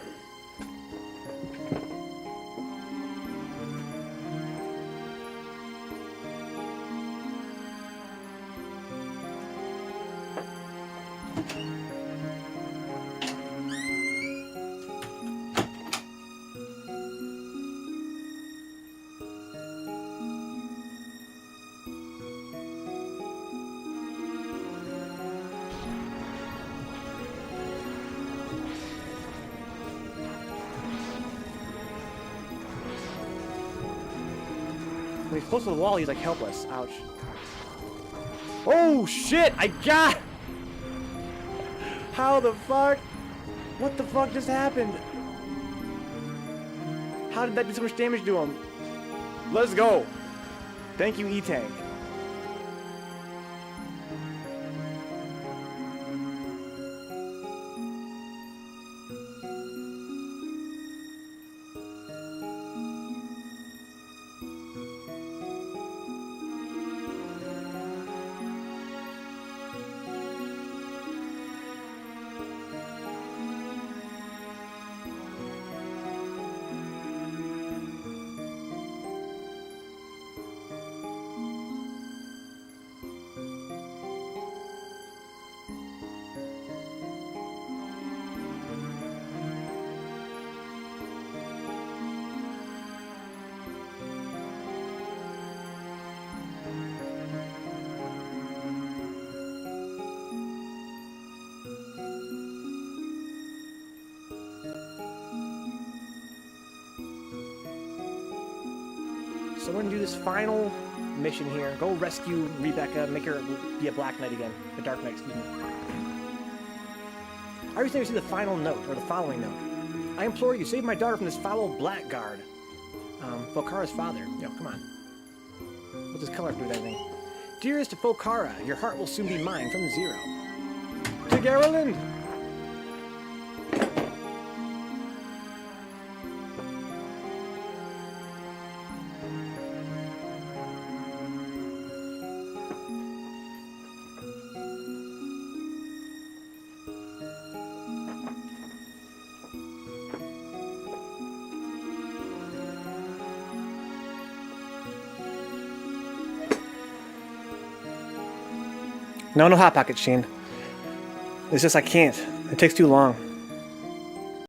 S1: When he's close to the wall, he's like helpless. Ouch. Oh shit! I got. How the fuck? What the fuck just happened? How did that do so much damage to him? Let's go. Thank you, E-Tank. So we're gonna do this final mission here. Go rescue Rebecca, make her be a Black Knight again. A Dark Knight, excuse me. I recently received the final note, or the following note. I implore you, save my daughter from this foul blackguard. Volcara's father. Yo, come on. What's his color have to do with anything? Dearest Volcara, your heart will soon be mine from zero. To Garland! No Hot Pocket, Sheen. It's just I can't. It takes too long.